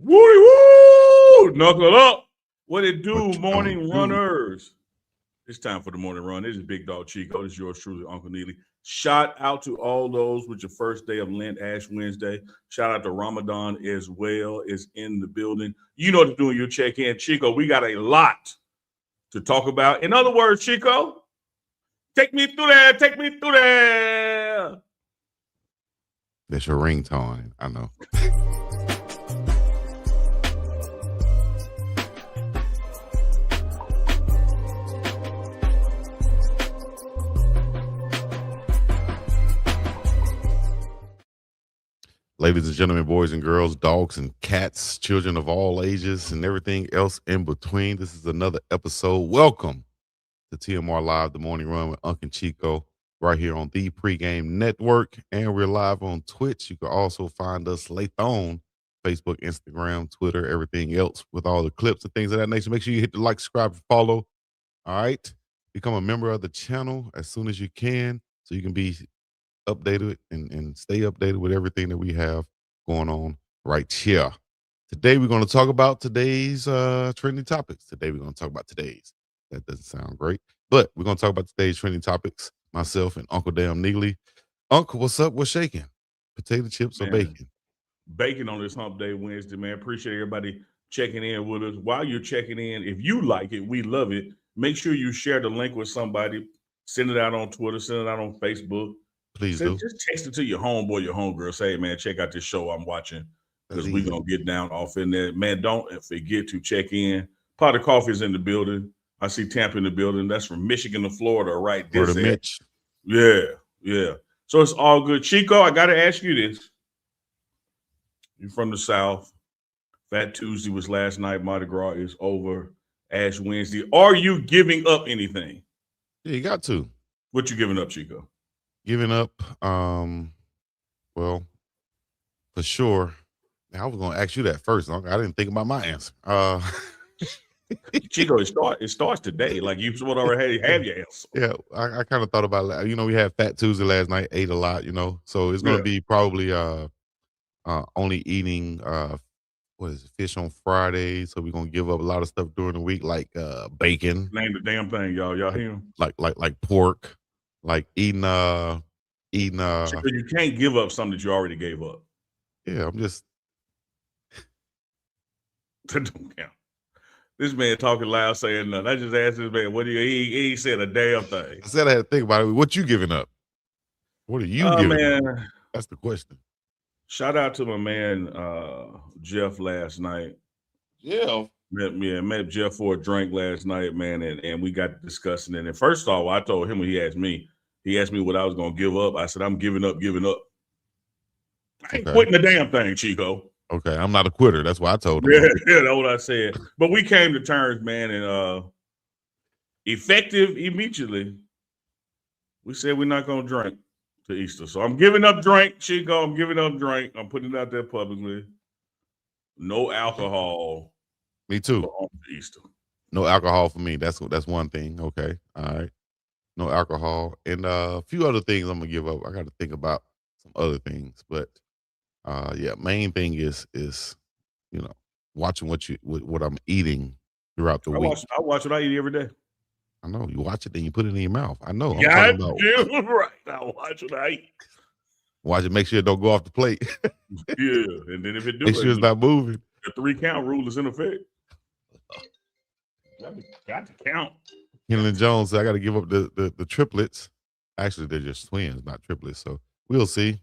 Woody woo! Knuckle up. What it do, What you morning gonna do? runners? It's time for the morning run. This is Big Dog Chico. This is yours truly, Uncle Neely. Shout out to all those with your first day of Lent, Ash Wednesday. Shout out to Ramadan as well is in the building. You know what to do when you check in. Chico, we got a lot to talk about. In other words, Chico, take me through there. Take me through there. That's your ringtone. I know. Ladies and gentlemen, boys and girls, dogs and cats, children of all ages, and everything else in between. This is another episode. Welcome to TMR Live, the morning run with UNK and CHICO, right here on the Pregame Network. And we're live on Twitch. You can also find us later on Facebook, Instagram, Twitter, everything else with all the clips and things of that nature. Make sure you hit the like, subscribe, and follow. All right. Become a member of the channel as soon as you can so you can be updated and stay updated with everything that we have going on right here. Today we're going to talk about today's trending topics. Today we're going to talk about today's. That doesn't sound great, but we're going to talk about today's trending topics. Myself and Uncle Damn Neely. Uncle, what's up? What's shaking? Potato chips or bacon? Bacon on this Hump Day Wednesday, man. Appreciate everybody checking in with us. While you're checking in, if you like it, we love it. Make sure you share the link with somebody. Send it out on Twitter. Send it out on Facebook. Please do. Just text it to your homeboy, your homegirl. Say, hey, man, check out this show I'm watching because we're going to get down off in there. Man, don't forget to check in. Pot of Coffee is in the building. I see Tampa in the building. That's from Michigan to Florida, right? Florida Mitch. Yeah. So it's all good. Chico, I got to ask you this. You're from the South. Fat Tuesday was last night. Mardi Gras is over. Ash Wednesday. Are you giving up anything? Yeah, you got to. What you giving up, Chico? Giving up, well, for sure. Now, I was going to ask you that first. I didn't think about my answer. Chico, it starts today. Like you would already have your answer. Yeah, I kind of thought about, we had Fat Tuesday last night, ate a lot, so it's going to be probably only eating fish on Friday. So we're going to give up a lot of stuff during the week, like bacon. Name the damn thing, y'all hear him? Like pork, like eating Chico, you can't give up something that you already gave up. Yeah, I'm just That don't count. This man talking loud, saying nothing. I just asked this man, what do you? He said a damn thing. I said I had to think about it. What you giving up? What are you giving up? That's the question. Shout out to my man Jeff last night. Yeah. Met Jeff for a drink last night, man, and we got discussing it. And first off, I told him when he asked me what I was gonna give up. I said, I'm giving up. I ain't quitting the damn thing, Chico. Okay, I'm not a quitter. That's why I told him. Yeah, that's what I said. But we came to terms, man, and effective immediately. We said we're not gonna drink to Easter. So I'm giving up drink, Chico. I'm giving up drink. I'm putting it out there publicly. No alcohol. Me too. On Easter. No alcohol for me. That's one thing. Okay. All right. No alcohol. And a few other things I'm gonna give up. I gotta think about some other things. But main thing is watching what I'm eating throughout the week. I watch what I eat every day. I know you watch it, then you put it in your mouth. I know. Yeah, right. I watch what I eat. Watch it. Make sure it don't go off the plate. Yeah, and then if it do, make sure it's not moving. The 3-count rule is in effect. Got to count. Henley Jones said, I got to give up the triplets. Actually, they're just twins, not triplets. So we'll see.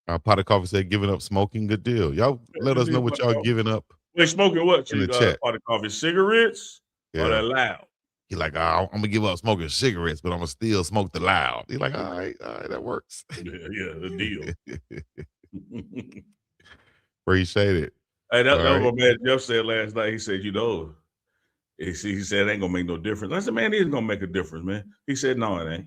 Pot of Coffee said, giving up smoking. Good deal. Y'all let us know what y'all giving up. They smoking what? In the chat. Pot of Coffee, cigarettes or that loud? He like, I'm going to give up smoking cigarettes, but I'm going to still smoke the loud. He like, all right, that works. Yeah, the deal. Appreciate it. Hey, that's what man Jeff said last night. He said, he said it ain't gonna make no difference. I said, man, it is gonna make a difference, man. He said, no, it ain't.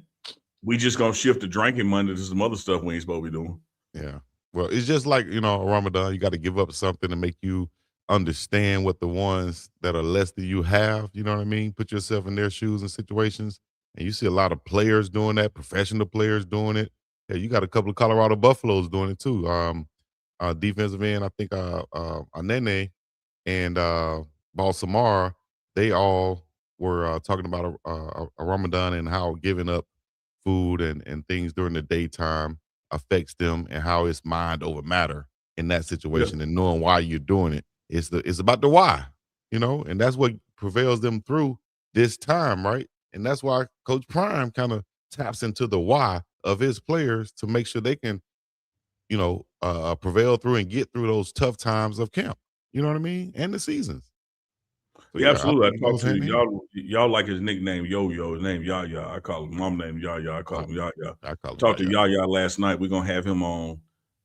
We just gonna shift the drinking money to some other stuff we ain't supposed to be doing. Yeah. Well, it's just like, Ramadan, you got to give up something to make you understand what the ones that are less than you have, you know what I mean? Put yourself in their shoes and situations. And you see a lot of players doing that, professional players doing it. Yeah, you got a couple of Colorado Buffaloes doing it too. Defensive end, I think Nene and Balsamar, they all were talking about a Ramadan and how giving up food and things during the daytime affects them and how it's mind over matter in that Yeah, situation and knowing why you're doing it. It's about the why, and that's what prevails them through this time, right? And that's why Coach Prime kind of taps into the why of his players to make sure they can, prevail through and get through those tough times of camp. You know what I mean? And the seasons. So yeah, yeah, I absolutely. think I it talked goes to hand in hand. y'all like his nickname Yo Yo. His name Yaya. I call him mom name Yaya. I call I, him Yaya. I call I him talked to Yaya. Yaya last night. We're gonna have him on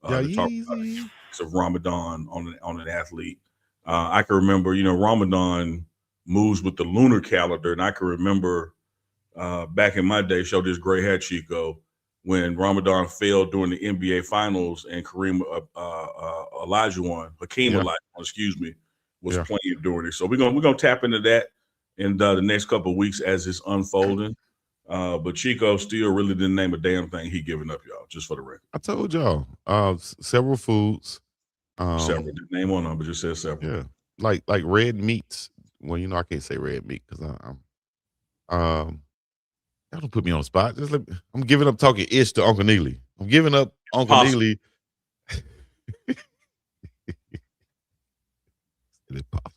Yeah, to talk about the easy. effects of Ramadan on an athlete. I can remember, Ramadan moves with the lunar calendar, and I can remember back in my day, show this gray hair Chico, when Ramadan failed during the NBA Finals and Kareem Olajuwon, Hakeem Yeah, Olajuwon, excuse me, was yeah. playing during it. So we're gonna tap into that in the next couple of weeks as it's unfolding. But Chico still really didn't name a damn thing he giving up, y'all. Just for the record, I told y'all. Several foods. several. Um, Didn't name one of them, but just said several. yeah, like red meats. Well, I can't say red meat because um y'all don't put me on the spot. I'm giving up talking ish to Uncle Neely. I'm giving up Uncle Possible. Neely. It is possible.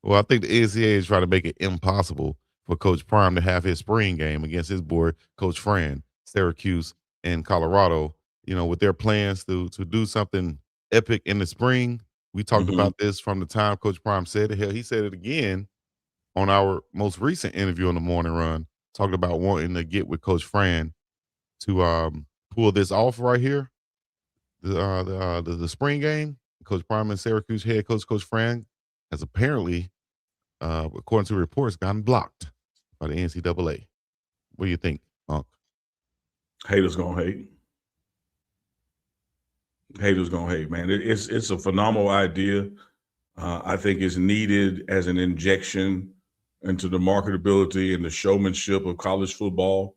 Well, I think the NCAA is trying to make it impossible for Coach Prime to have his spring game against his boy, Coach Fran, Syracuse and Colorado, with their plans to do something epic in the spring. We talked Hmm. about this from the time Coach Prime said it. Hell, he said it again on our most recent interview on the morning run, talking about wanting to get with Coach Fran to pull this off right here. The spring game. Coach Prime and Syracuse head coach, Coach Fran, has apparently according to reports, gotten blocked by the NCAA. What do you think, Unc? Haters gonna hate. Haters gonna hate, man. It's a phenomenal idea. I think it's needed as an injection into the marketability and the showmanship of college football.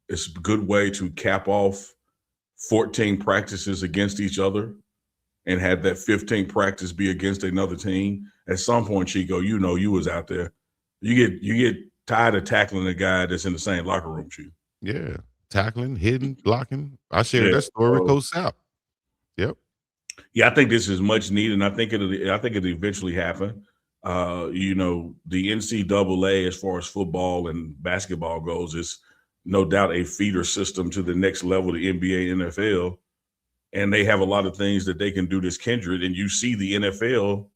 It's a good way to cap off 14 practices against each other and have that 15th practice be against another team. At some point, Chico, you was out there. You get tired of tackling a guy that's in the same locker room, Chico. Yeah, tackling, hitting, blocking. I shared Yeah. that story with So Coach Sapp. Yep. yeah, I think this is much needed, and I think it'll eventually happen. The NCAA, as far as football and basketball goes, is no doubt a feeder system to the next level, the NBA, NFL, and they have a lot of things that they can do this kindred. And you see the NFL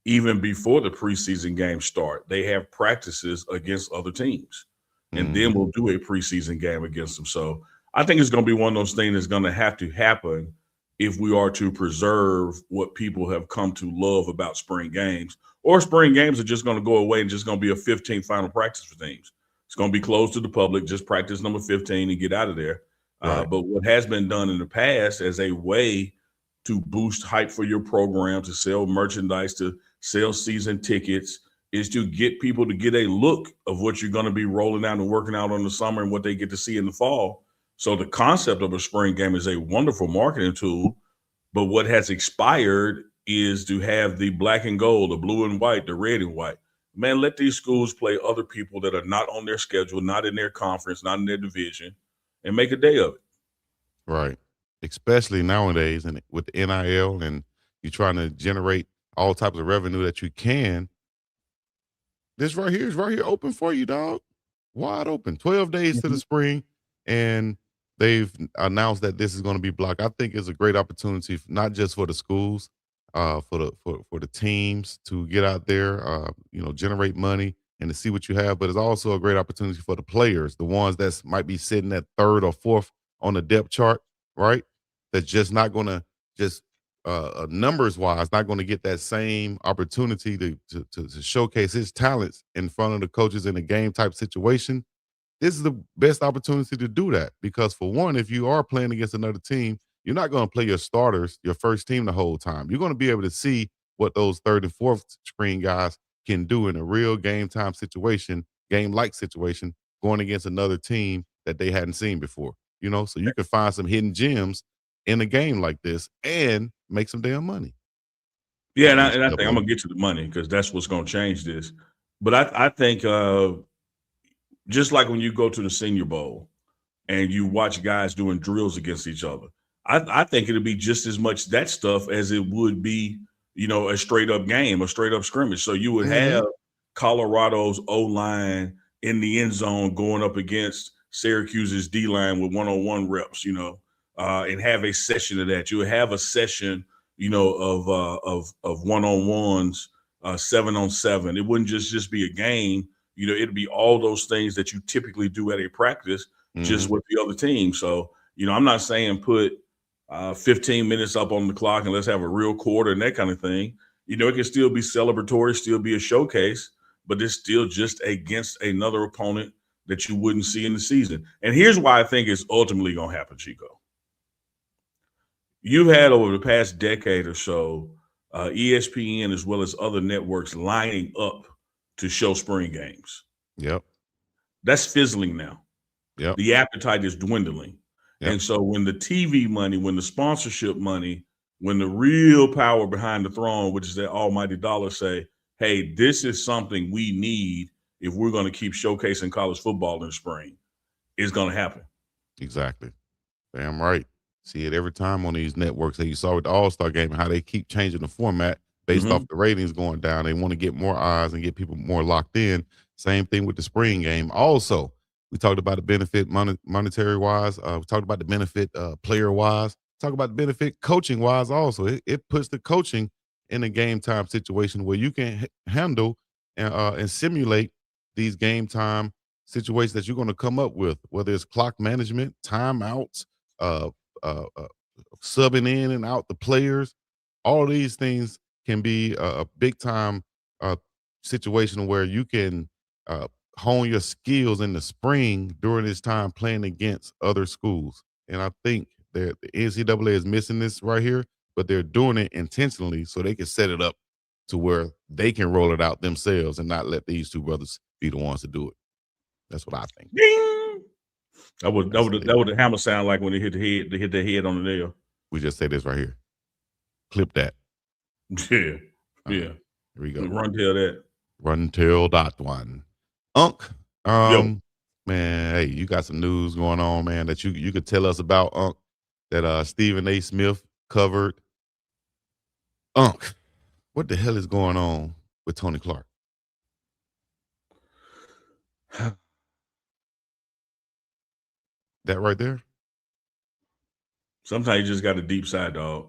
even before the preseason games start, they have practices against other teams, and then Hmm. we'll do a preseason game against them. So I think it's going to be one of those things that's going to have to happen if we are to preserve what people have come to love about spring games. Or spring games are just going to go away and just going to be a 15 final practice for teams. It's going to be closed to the public, just practice number 15 and get out of there. Right. But what has been done in the past as a way to boost hype for your program, to sell merchandise, to sell season tickets, is to get people to get a look of what you're going to be rolling out and working out on the summer and what they get to see in the fall. So the concept of a spring game is a wonderful marketing tool, but what has expired is to have the black and gold, the blue and white, the red and white. Man, let these schools play other people that are not on their schedule, not in their conference, not in their division, and make a day of it. Right. Especially nowadays, and with the NIL, and you trying to generate all types of revenue that you can. This right here is right here open for you, dog. Wide open. 12 days to the Mhm. spring, and they've announced that this is going to be blocked. I think it's a great opportunity, not just for the schools, for the teams to get out there, generate money and to see what you have. But it's also a great opportunity for the players, the ones that might be sitting at third or fourth on the depth chart, right? That's just not going to just numbers wise, not going to get that same opportunity to showcase his talents in front of the coaches in a game type situation. This is the best opportunity to do that because, for one, if you are playing against another team, you're not going to play your starters, your first team, the whole time. You're going to be able to see what those third and fourth screen guys can do in a real game time situation, game like situation, going against another team that they hadn't seen before. So you can find some hidden gems in a game like this and make some damn money. Yeah, in and the I think I'm NCAA. gonna get to the money because that's what's gonna change this. But I think just like when you go to the Senior Bowl and you watch guys doing drills against each other, I think it'll be just as much that stuff as it would be, a straight up game, a straight up scrimmage. So you would Mm-hmm. have Colorado's O line in the end zone going up against Syracuse's D line with 1-on-1 reps, and have a session of that. You would have a session, of 1-on-1s, 7-on-7. It wouldn't just be a game. It'd be all those things that you typically do at a practice, Mm-hmm. just with the other team. So, I'm not saying put 15 minutes up on the clock and let's have a real quarter and that kind of thing. It can still be celebratory, still be a showcase, but it's still just against another opponent that you wouldn't see in the season. And here's why I think it's ultimately going to happen, Chico. You've had over the past decade or so, ESPN as well as other networks lining up to show spring games. Yep. That's fizzling now. Yep. The appetite is dwindling. Yep. And so when the TV money, when the sponsorship money, when the real power behind the throne, which is that almighty dollar, say, hey, this is something we need if we're going to keep showcasing college football in the spring, it's going to happen. Exactly. Damn right. See it every time on these networks that you saw with the All-Star game and how they keep changing the format based off the ratings going down. They want to get more eyes and get people more locked in. Same thing with the spring game. Also, we talked about the benefit monetary wise. We talked about the benefit player wise. Talk about the benefit coaching wise. Also, it puts the coaching in a game time situation where you can handle and simulate these game time situations that you're going to come up with, whether it's clock management, timeouts, uh, subbing in and out the players. All these things can be a big time situation where you can hone your skills in the spring during this time playing against other schools. And I think that the NCAA is missing this right here, but they're doing it intentionally so they can set it up to where they can roll it out themselves and not let these two brothers be the ones to do it. That's what I think. Ding! That would the hammer sound like when they hit the head. They hit their head on the nail. We just say this right here. Clip that. Yeah, yeah. Here we go. Run tell that. Run tell that one. Unk. Yo. Man, hey, you got some news going on, man, that you could tell us about, Unk, that Stephen A. Smith covered. Unk, what the hell is going on with Tony Clark? That right there? Sometimes you just got a deep side, dog.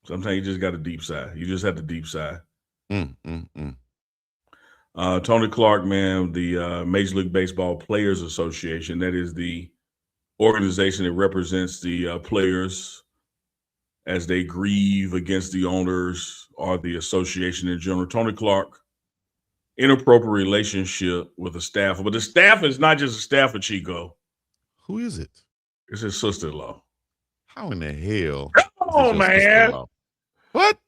Sometimes you just got a deep side. You just have the deep side. Tony Clark, man, the Major League Baseball Players Association, that is the organization that represents the players as they grieve against the owners or the association in general. Tony Clark, inappropriate relationship with the staff. But the staff is not just a staff of Chico. Who is it? It's his sister-in-law. How in the hell? Come on, man. What?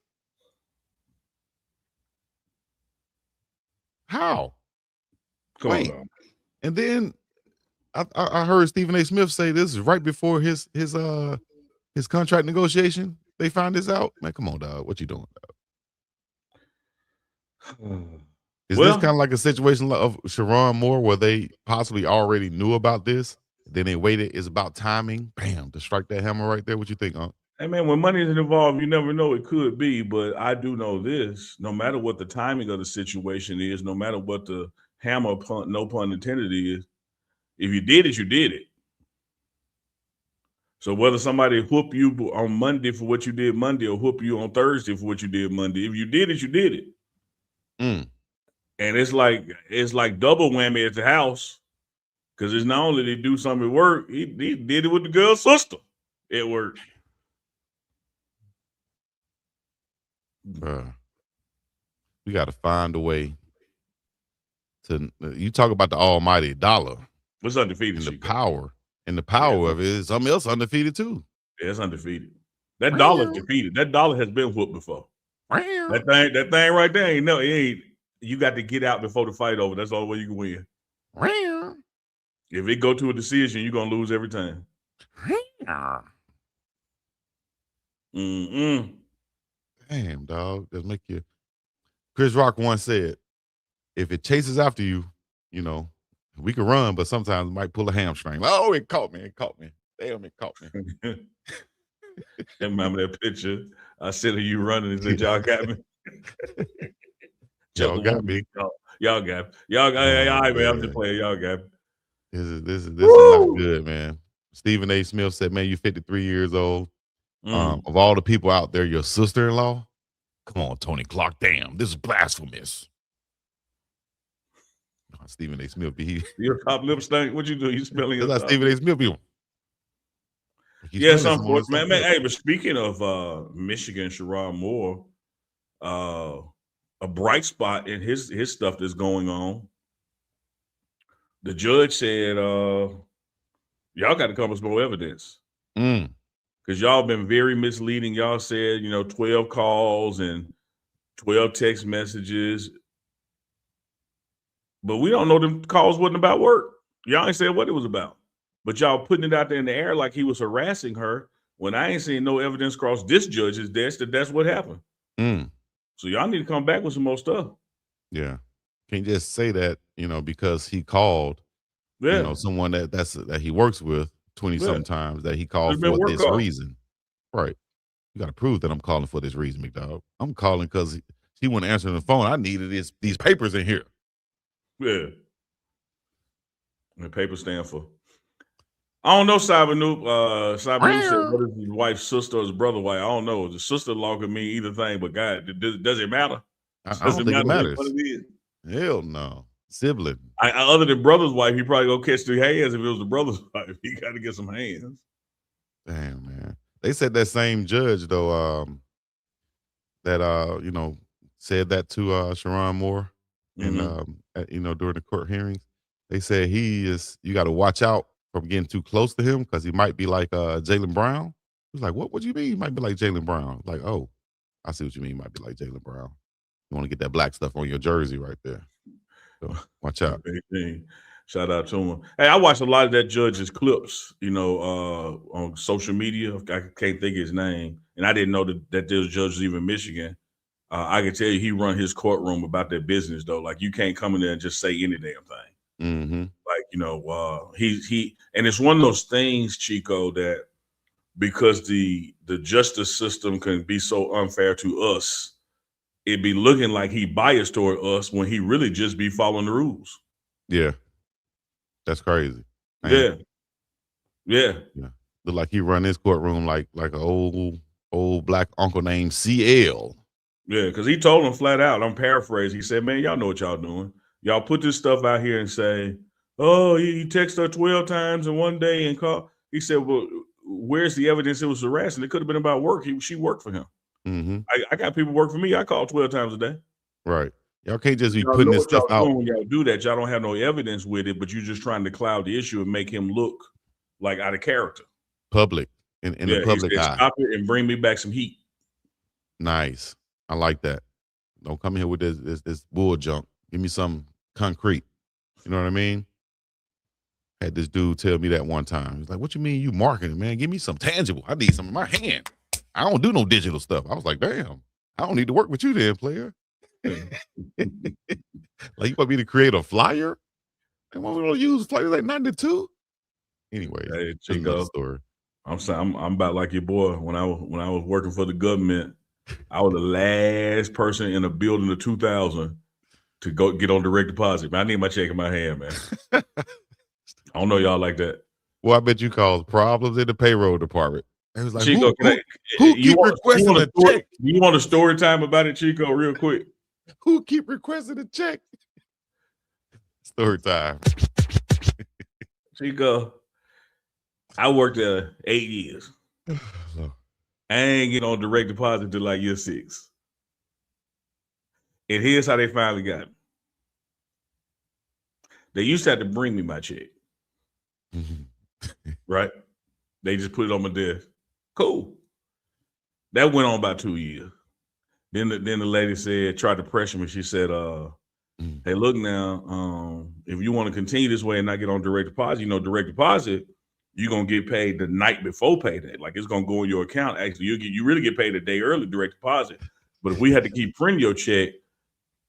How? Come on. And then I heard Stephen A. Smith say this is right before his contract negotiation. They find this out. Man, come on, dog. What you doing, dog? Is this kind of like a situation of Sharon Moore where they possibly already knew about this? Then they waited. It's about timing. Bam, to strike that hammer right there. What you think, Unc? Hey, man, when money is involved, you never know. It could be, but I do know this. No matter what the timing of the situation is, no matter what the hammer, no pun intended, is, if you did it, you did it. So whether somebody whoop you on Monday for what you did Monday or whoop you on Thursday for what you did Monday, if you did it, you did it. And it's like double whammy at the house, because it's not only did he do something at work, he did it with the girl's sister at work. Bruh. We got to find a way to. You talk about the almighty dollar. What's undefeated? And the power. And the power of it is something else undefeated too. Yeah, it's undefeated. That dollar's defeated. That dollar has been whooped before. That thing right there ain't no. It ain't. You got to get out before the fight over. That's the only way you can win. If it go to a decision, you're gonna lose every time. Damn, dog. Just make you. Chris Rock once said, if it chases after you, you know, we can run, but sometimes it might pull a hamstring. Oh, it caught me. It caught me. Damn, it caught me. Remember that picture? I said, "Are you running?" And said, "Y'all got me." Y'all got me. Y'all got me. Y'all got me. All right, man. I'm just Man. playing. Y'all got me. This is not good, man. Stephen A. Smith said, man, you're 53 years old. Of all the people out there, your sister-in-law? Come on, Tony Clark. Damn, this is blasphemous. Stephen A. Smith. Your top lip stink. What you do? You smelling your top? Stephen A. Smith. Yes, unfortunately, man. Hey, but speaking of Michigan, Sherrod Moore, a bright spot in his stuff that's going on. The judge said, "Y'all got to come with more evidence because y'all been very misleading. Y'all said 12 calls and 12 text messages, but we don't know them calls wasn't about work. Y'all ain't said what it was about, but y'all putting it out there in the air like he was harassing her when I ain't seen no evidence across this judge's desk that that's what happened. So y'all need to come back with some more stuff." Yeah. Can't just say that, because he called, someone that he works with 20 sometimes that he called for this reason. Right. You got to prove that I'm calling for this reason, McDowell. I'm calling because he wasn't answering the phone. I needed these papers in here. Yeah. And the papers stand for. I don't know, Cybernoop. Cybernoop said, what is his wife's sister or his brother's wife? I don't know. The sister-in-law could mean either thing, but God, does it matter? I don't think it matters. Hell no. Sibling. Other than brother's wife, he probably go catch 3 hands if it was the brother's wife. He got to get some hands. Damn, man. They said that same judge, though, that, said that to Sherrod Moore and, during the court hearings. They said you got to watch out from getting too close to him because he might be like Jaylen Brown. He was like, what do you mean he might be like Jaylen Brown? Like, oh, I see what you mean. He might be like Jaylen Brown. You want to get that black stuff on your jersey right there. So watch out. Shout out to him. Hey, I watched a lot of that judge's clips, on social media. I can't think of his name. And I didn't know that there's judges even in Michigan. I can tell you he run his courtroom about their business, though. Like, you can't come in there and just say any damn thing. Mm-hmm. Like, he and it's one of those things, Chico, that because the justice system can be so unfair to us, it be looking like he biased toward us when he really just be following the rules. Yeah. That's crazy. Yeah. Look like he run his courtroom like an old black uncle named CL. Yeah, because he told him flat out, I'm paraphrasing, he said, man, y'all know what y'all doing. Y'all put this stuff out here and say, oh, he texted her 12 times in one day and called. He said, well, where's the evidence it was harassing? It could have been about work. She worked for him. Mm-hmm. I got people work for me. I call 12 times a day. Right. Y'all can't just be putting this stuff out. When y'all do that, y'all don't have no evidence with it, but you're just trying to cloud the issue and make him look like out of character. Public. In the public eye. Stop it and bring me back some heat. Nice. I like that. Don't come here with this bull junk. Give me some concrete. You know what I mean? Had this dude tell me that one time. He's like, what you mean you marketing, man? Give me some tangible. I need some in my hand. I don't do no digital stuff. I was like, damn, I don't need to work with you then, player. Like, you want me to create a flyer? And what we gonna use flyers like 92? Anyway, hey, Chico, story. I'm about like your boy. When I was working for the government, I was the last person in a building of 2000 to go get on direct deposit. Man, I need my check in my hand, man. I don't know y'all like that. Well, I bet you caused problems in the payroll department. It was like, Chico, who keep requesting a check? Do you want a story time about it, Chico, real quick? Who keep requesting a check? Story time. Chico, I worked there 8 years. I ain't get on direct deposit till like year 6. And here's how they finally got me. They used to have to bring me my check. Right? They just put it on my desk. Cool. That went on about 2 years. Then the lady said, tried to pressure me. She said, hey, look now, if you want to continue this way and not get on direct deposit, direct deposit, you're going to get paid the night before payday. Like, it's going to go in your account. Actually, you really get paid a day early direct deposit. But if we had to keep printing your check,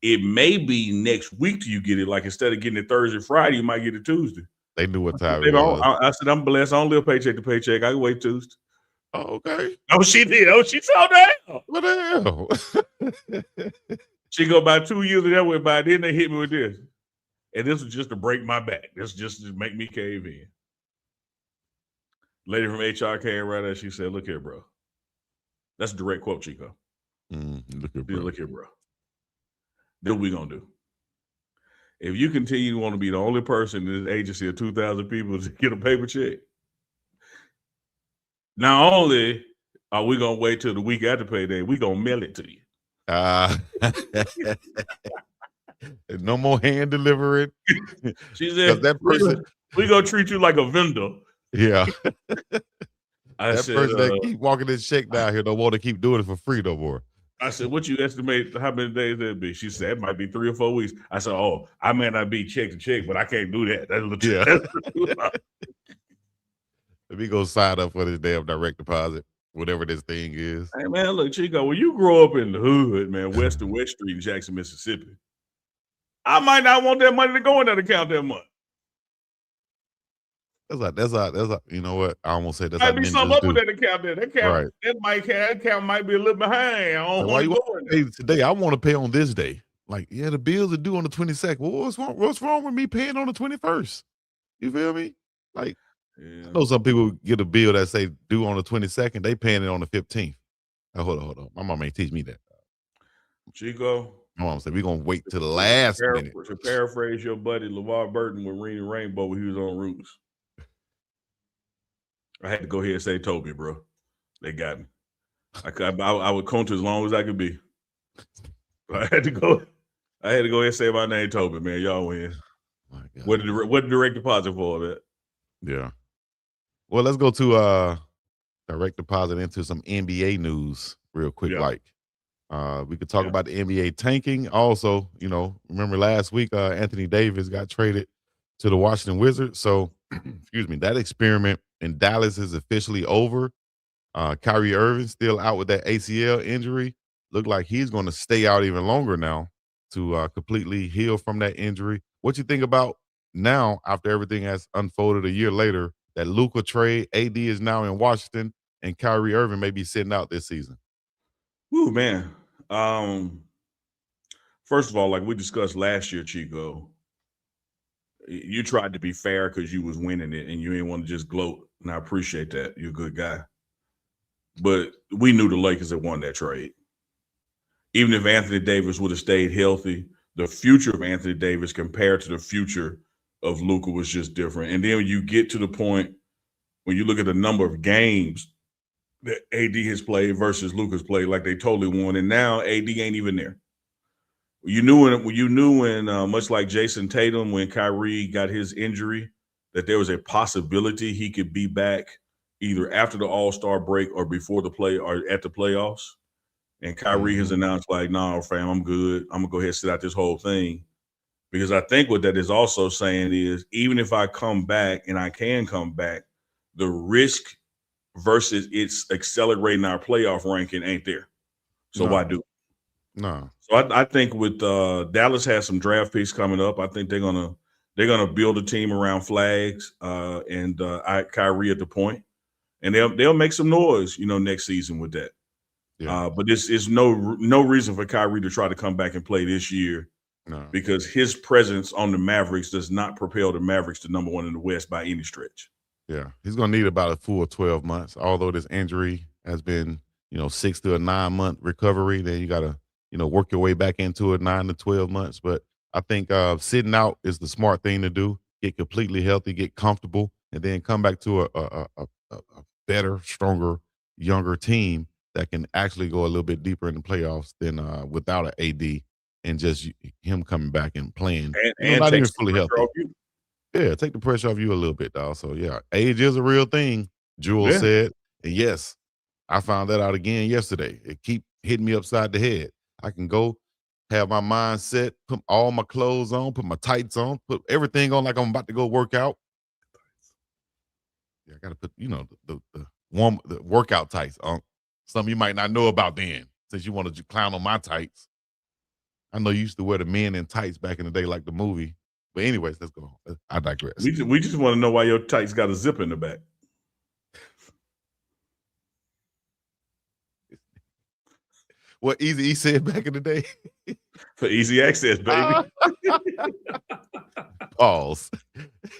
it may be next week till you get it. Like instead of getting it Thursday, Friday, you might get it Tuesday. They knew what time Baby, it was. I said, I'm blessed. I don't live paycheck to paycheck. I can wait Tuesday. Oh, okay. Oh, she did. Oh, she saw that. What the hell? She go by 2 years and that went by. Then they hit me with this. And this was just to break my back. This just to make me cave in. Lady from HR came right there. She said, look here, bro. That's a direct quote, Chico. Look here, bro. Look here, bro. Then what we going to do? If you continue to want to be the only person in this agency of 2,000 people to get a paper check, not only are we going to wait till the week after payday, we going to mail it to you. No more hand delivering. She said, that person, we going to treat you like a vendor. Yeah. I that said, person that keep walking this check down here don't want to keep doing it for free no more. I said, what you estimate how many days that'd be? She said, it might be 3 or 4 weeks. I said, oh, I may not be check to check, but I can't do that. That's legit. Yeah. Let me go sign up for this damn direct deposit, whatever this thing is. Hey, man, look, Chico, when you grow up in the hood, man, West and West Street in Jackson, Mississippi, I might not want that money to go in that account that month. That's like, you know what? I almost said that's might be something up with that account there. That account might be a little behind. I don't want to go in there. Today, I want to pay on this day. Like, yeah, the bills are due on the 22nd. Well, what's wrong with me paying on the 21st? You feel me? Like, yeah. I know some people get a bill that say due on the 22nd. They paying it on the 15th. Hold on. My mom ain't teach me that. Chico. My mom said we're gonna wait till the last minute. To paraphrase your buddy LeVar Burton with Reading Rainbow when he was on Roots. I had to go ahead and say Toby, bro. They got me. I would count as long as I could be. But I had to go ahead and say my name, Toby, man. Y'all win. What the direct deposit for that? Yeah. Well, let's go to direct deposit into some NBA news real quick. Yeah. We could talk about the NBA tanking. Also, remember last week Anthony Davis got traded to the Washington Wizards. So, excuse me, that experiment in Dallas is officially over. Kyrie Irving still out with that ACL injury. Look like he's going to stay out even longer now to completely heal from that injury. What you think about now after everything has unfolded a year later that Luka trade, AD is now in Washington, and Kyrie Irving may be sitting out this season? Ooh, man. First of all, like we discussed last year, Chico, you tried to be fair because you was winning it and you didn't want to just gloat. And I appreciate that. You're a good guy. But we knew the Lakers had won that trade. Even if Anthony Davis would have stayed healthy, the future of Anthony Davis compared to the future of Luka was just different. And then when you get to the point, when you look at the number of games that AD has played versus Luka's played, like they totally won. And now AD ain't even there. You knew when much like Jason Tatum, when Kyrie got his injury, that there was a possibility he could be back either after the All-Star break or before the play or at the playoffs. And Kyrie has announced like, no, fam, I'm good. I'm gonna go ahead and sit out this whole thing. Because I think what that is also saying is even if I come back and I can come back, the risk versus it's accelerating our playoff ranking ain't there. So why do it? No. So I think with Dallas has some draft picks coming up. I think they're gonna build a team around Flags and Kyrie at the point, and they'll make some noise, next season with that. Yeah. But this is no reason for Kyrie to try to come back and play this year, because his presence on the Mavericks does not propel the Mavericks to number one in the West by any stretch. Yeah, he's gonna need about a full 12 months. Although this injury has been 6 to a 9 month recovery, then you gotta work your way back into it 9 to 12 months. But I think sitting out is the smart thing to do. Get completely healthy, get comfortable, and then come back to a better, stronger, younger team that can actually go a little bit deeper in the playoffs than without an AD and just him coming back and playing. And not even fully healthy. Yeah, take the pressure off you a little bit, dog. So, yeah, age is a real thing, Jewel said. And, yes, I found that out again yesterday. It keep hitting me upside the head. I can go have my mind set, put all my clothes on, put my tights on, put everything on like I'm about to go work out. Yeah, I got to put, the workout tights on. Something you might not know about then. since you wanted to clown on my tights. I know you used to wear the men in tights back in the day, like the movie. But anyways, let's go. I digress. We just want to know why your tights got a zip in the back. What Eazy-E said back in the day. For easy access, baby. Pause.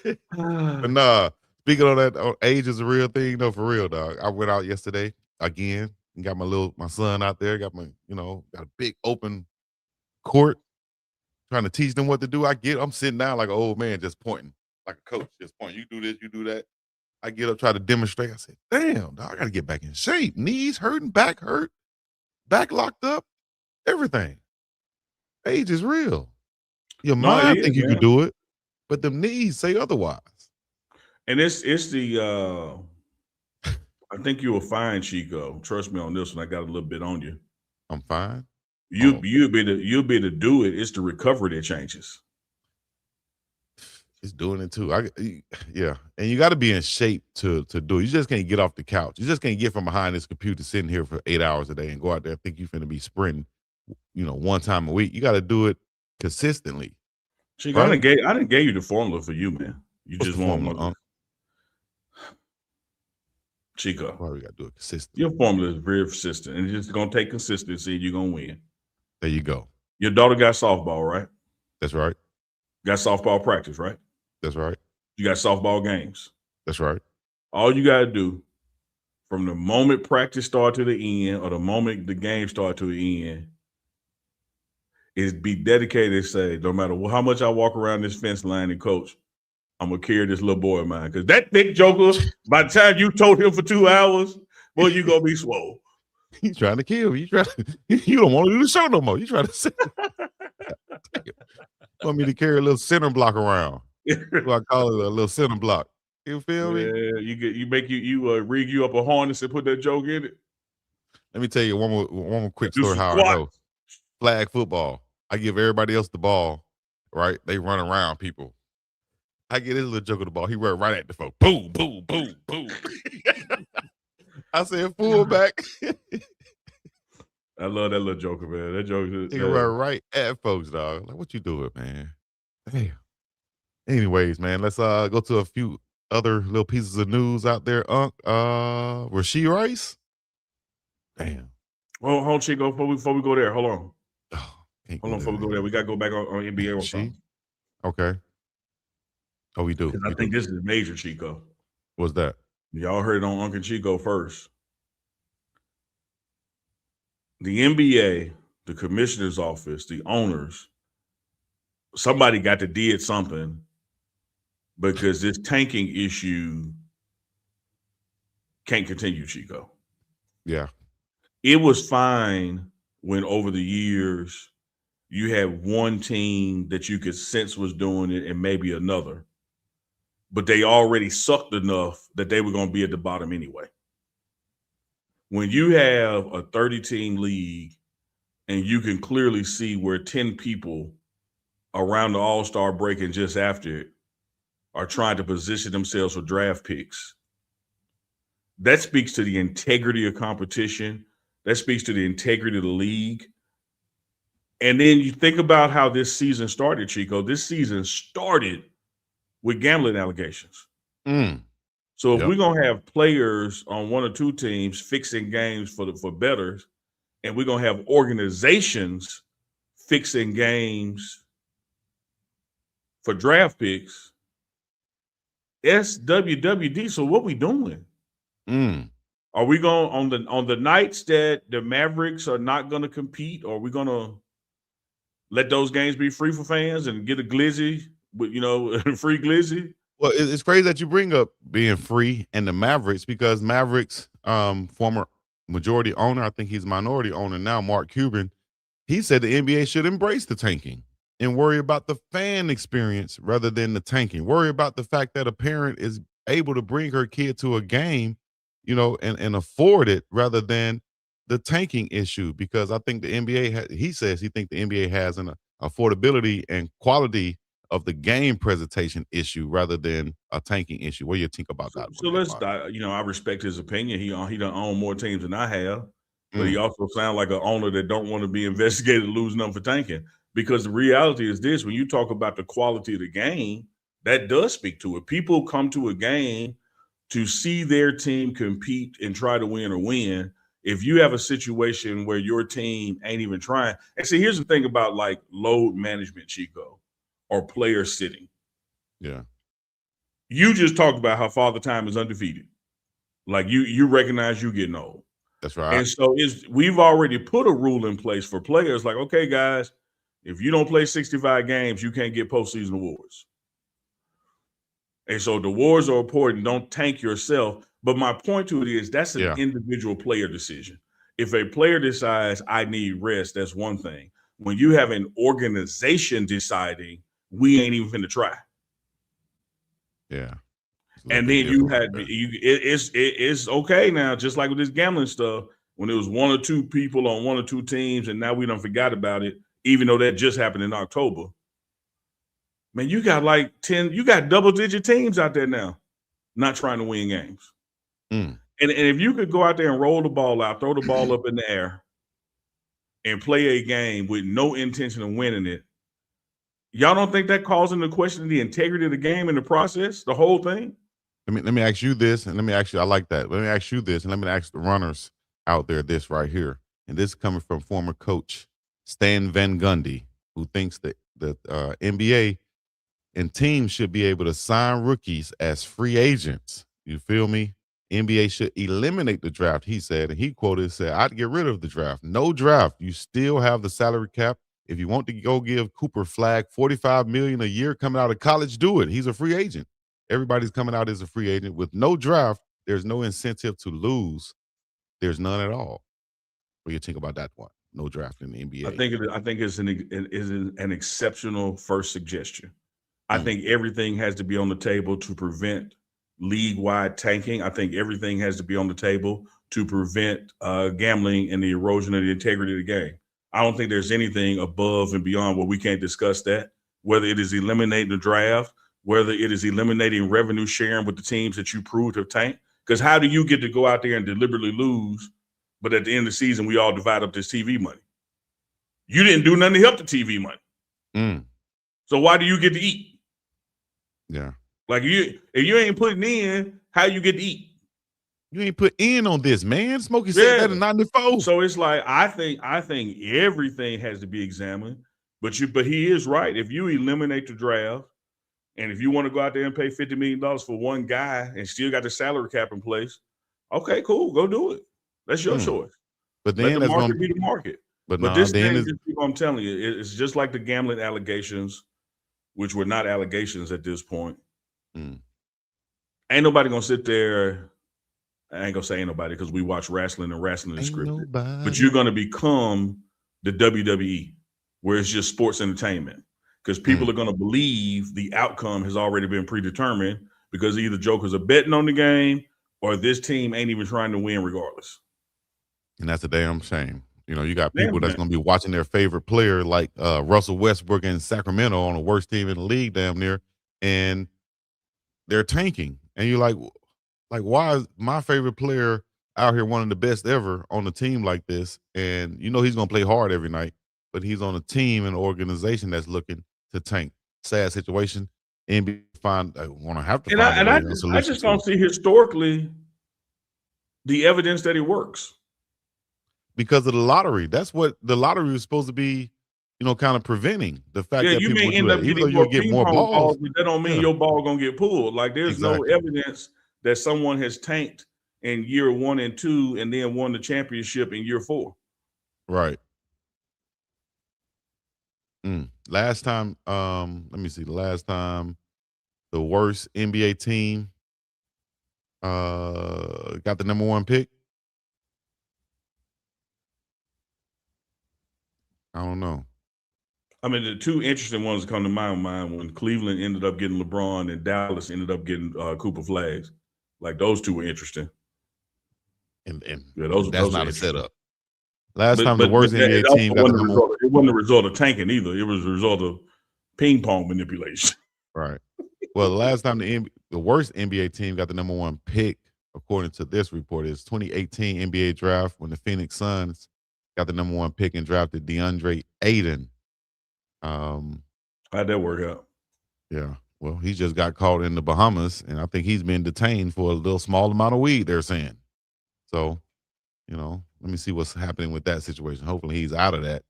But nah, speaking of that, age is a real thing, though, for real, dog. I went out yesterday again and got my son out there, got a big open court, trying to teach them what to do. I'm sitting down like an old man, just pointing, like a coach, just pointing. You do this, you do that. I get up, try to demonstrate. I said, damn, dog, I got to get back in shape. Knees hurting, back hurt, back locked up, everything. Age is real. Your mind think you can do it, but them knees say otherwise. And it's the I think you will find, Chico. Trust me on this one. I got a little bit on you. I'm fine. You'll be able to do it. It's the recovery that changes. It's doing it too. Yeah. And you got to be in shape to do it. You just can't get off the couch. You just can't get from behind this computer sitting here for 8 hours a day and go out there and think you're finna be sprinting, one time a week. You got to do it consistently. Chico, right? I didn't give you the formula for you, man. You What's just the want formula, Chico. Why we got to do it consistent? Your formula is very consistent, and it's just gonna take consistency. You're gonna win. There you go. Your daughter got softball, right? That's right. Got softball practice, right? That's right. You got softball games. That's right. All you gotta do from the moment practice start to the end, or the moment the game start to the end, is be dedicated and say, no matter how much I walk around this fence line and coach, I'm gonna carry this little boy of mine. Because that thick joker, by the time you told him for 2 hours, boy, you gonna be swole. He's trying to kill you. You don't want to do the show no more. You trying to say, want me to carry a little center block around. That's what I call it, a little center block. You feel me? Yeah, you rig you up a harness and put that joke in it. Let me tell you one more quick story how I go. Flag football. I give everybody else the ball, right? They run around people. I get this little joker the ball. He run right at the folks. Boom, boom, boom, boom. I said fullback. I love that little joker, man. That joker. He run right at folks, dog. Like, what you doing, man? Damn. Anyways, man, let's go to a few other little pieces of news out there. Rashee Rice. Damn. Well, hold on, Chico, before we go there. Hold on. Hold on before we go there. We gotta go back on NBA or something. Okay. Oh, we do. I think this is major, Chico. What's that? Y'all heard it on Uncle Chico first. The NBA, the commissioner's office, the owners, somebody got to did something because this tanking issue can't continue, Chico. Yeah. It was fine when over the years you had one team that you could sense was doing it and maybe another, but they already sucked enough that they were going to be at the bottom anyway. When you have a 30-team league and you can clearly see where 10 people around the All-Star break and just after it are trying to position themselves for draft picks, that speaks to the integrity of competition. That speaks to the integrity of the league. And then you think about how this season started, Chico. This season started with gambling allegations. So if we're going to have players on one or two teams fixing games for bettors, and we're going to have organizations fixing games for draft picks, that's WWD. So what we doing? Are we going on the nights that the Mavericks are not going to compete? Or are we going to let those games be free for fans and get a glizzy, with free glizzy? Well, it's crazy that you bring up being free and the Mavericks, because Mavericks former majority owner, I think he's minority owner now, Mark Cuban, he said the NBA should embrace the tanking and worry about the fan experience rather than the tanking. Worry about the fact that a parent is able to bring her kid to a game, and afford it, rather than the tanking issue. Because I think the NBA, he says he thinks the NBA has an affordability and quality of the game presentation issue rather than a tanking issue. What do you think about that? So let's, I respect his opinion. He done own more teams than I have. but he also sounds like an owner that don't want to be investigated, losing them for tanking. Because the reality is this: when you talk about the quality of the game, that does speak to it. People come to a game to see their team compete and try to win or win. If you have a situation where your team ain't even trying, and see, here's the thing about like load management, Chico, or player sitting. Yeah. You just talked about how Father Time is undefeated. Like you recognize you getting old. That's right. And so we've already put a rule in place for players like, okay, guys, if you don't play 65 games, you can't get postseason awards. And so the awards are important. Don't tank yourself. But my point to it is that's an individual player decision. If a player decides I need rest, that's one thing. When you have an organization deciding we ain't even finna try. Yeah. And then it's okay now, just like with this gambling stuff, when it was one or two people on one or two teams, and now we done forgot about it, even though that just happened in October. Man, you got like 10, you got double-digit teams out there now, not trying to win games. And if you could go out there and roll the ball out, throw the ball up in the air, and play a game with no intention of winning it, y'all don't think that calls into question the integrity of the game in the process, the whole thing? Let me ask you this, and let me ask you, I like that. Let me ask you this, and let me ask the runners out there this right here. And this is coming from former coach Stan Van Gundy, who thinks that the NBA and teams should be able to sign rookies as free agents. You feel me? NBA should eliminate the draft, he said. And he quoted, said, I'd get rid of the draft. No draft. You still have the salary cap. If you want to go give Cooper Flag $45 million a year coming out of college, do it. He's a free agent. Everybody's coming out as a free agent. With no draft, there's no incentive to lose. There's none at all. What do you think about that one? No draft in the NBA. I think it's an exceptional first suggestion. I think everything has to be on the table to prevent league-wide tanking. I think everything has to be on the table to prevent gambling and the erosion of the integrity of the game. I don't think there's anything above and beyond where we can't discuss that, whether it is eliminating the draft, whether it is eliminating revenue sharing with the teams that you proved have tanked. Because how do you get to go out there and deliberately lose, but at the end of the season, we all divide up this TV money? You didn't do nothing to help the TV money. So why do you get to eat? Yeah. Like if you ain't putting in, how you get to eat? You ain't put in on this, man. Smokey said that in 94. So it's like I think everything has to be examined. But he is right. If you eliminate the draft, and if you want to go out there and pay $50 million for one guy and still got the salary cap in place, okay, cool, go do it. That's your choice. But then let the market be the market. But this thing, I'm telling you, it's just like the gambling allegations, which were not allegations at this point. Ain't nobody gonna sit there. I ain't gonna say ain't nobody because we watch wrestling and wrestling is scripted. But you're gonna become the WWE, where it's just sports entertainment. Because people are gonna believe the outcome has already been predetermined because either jokers are betting on the game or this team ain't even trying to win regardless. And that's a damn shame. You know, you got people that's going to be watching their favorite player like Russell Westbrook in Sacramento on the worst team in the league damn near, and they're tanking. And you're like, why is my favorite player out here one of the best ever on a team like this? And you know he's going to play hard every night, but he's on a team and an organization that's looking to tank. Sad situation. NBA want to have to find a solution. I just don't see historically the evidence that it works. Because of the lottery. That's what the lottery was supposed to be, you know, kind of preventing the fact that you people may end up even though you get more balls, but that don't mean your ball gonna get pulled. Like there's no evidence that someone has tanked in year 1 and 2 and then won the championship in year 4. Right. Last time, let me see. The last time the worst NBA team got the number 1 pick. I don't know. I mean, the two interesting ones that come to my mind when Cleveland ended up getting LeBron and Dallas ended up getting Cooper Flags. Like those two were interesting. And that's not a setup. Last time the worst NBA team got the number 1. It wasn't a result of tanking either. It was a result of ping pong manipulation. Right. Well, the last time the worst NBA team got the number 1 pick according to this report, is 2018 NBA draft when the Phoenix Suns got the number 1 pick and drafted DeAndre Ayton. How'd that work out? Yeah. Well, he just got caught in the Bahamas, and I think he's been detained for a little small amount of weed, they're saying. So, let me see what's happening with that situation. Hopefully he's out of that.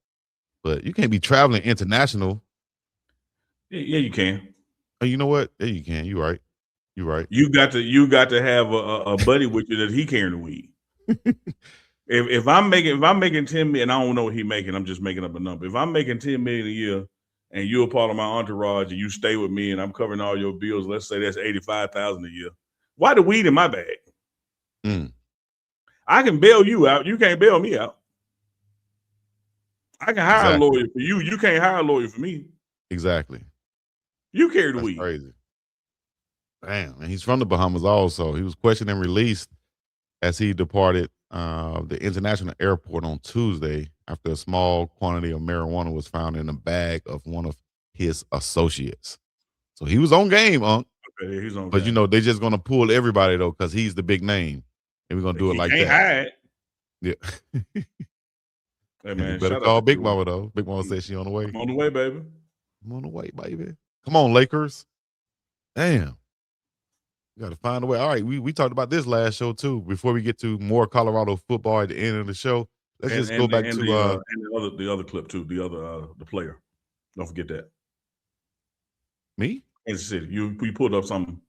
But you can't be traveling international. Yeah, you can. Oh, you know what? Yeah, you can. You're right. You're right. You got to have a buddy with you that he carrying the weed. if I'm making $10 million, I don't know what he's making. I'm just making up a number. If I'm making $10 million a year, and you're a part of my entourage, and you stay with me, and I'm covering all your bills, let's say that's $85,000 a year. Why the weed in my bag? I can bail you out. You can't bail me out. I can hire a lawyer for you. You can't hire a lawyer for me. Exactly. You carry the That's weed. Crazy. Damn, and he's from the Bahamas also. He was questioned and released as he departed the international airport on Tuesday after a small quantity of marijuana was found in a bag of one of his associates. So he was on game, Unc. Okay, he's on but game. they're just gonna pull everybody though, because he's the big name. And we're gonna do it like that. Hide. Yeah. Hey man, you better call Big Mama though. Big Mama says she on the way. I'm on the way, baby. I'm on the way, baby. Come on, Lakers. Damn. You got to find a way. All right, we talked about this last show too. Before we get to more Colorado football at the end of the show, let's just go back to the other clip too. The player. Don't forget that. Me? Kansas City. You pulled up something.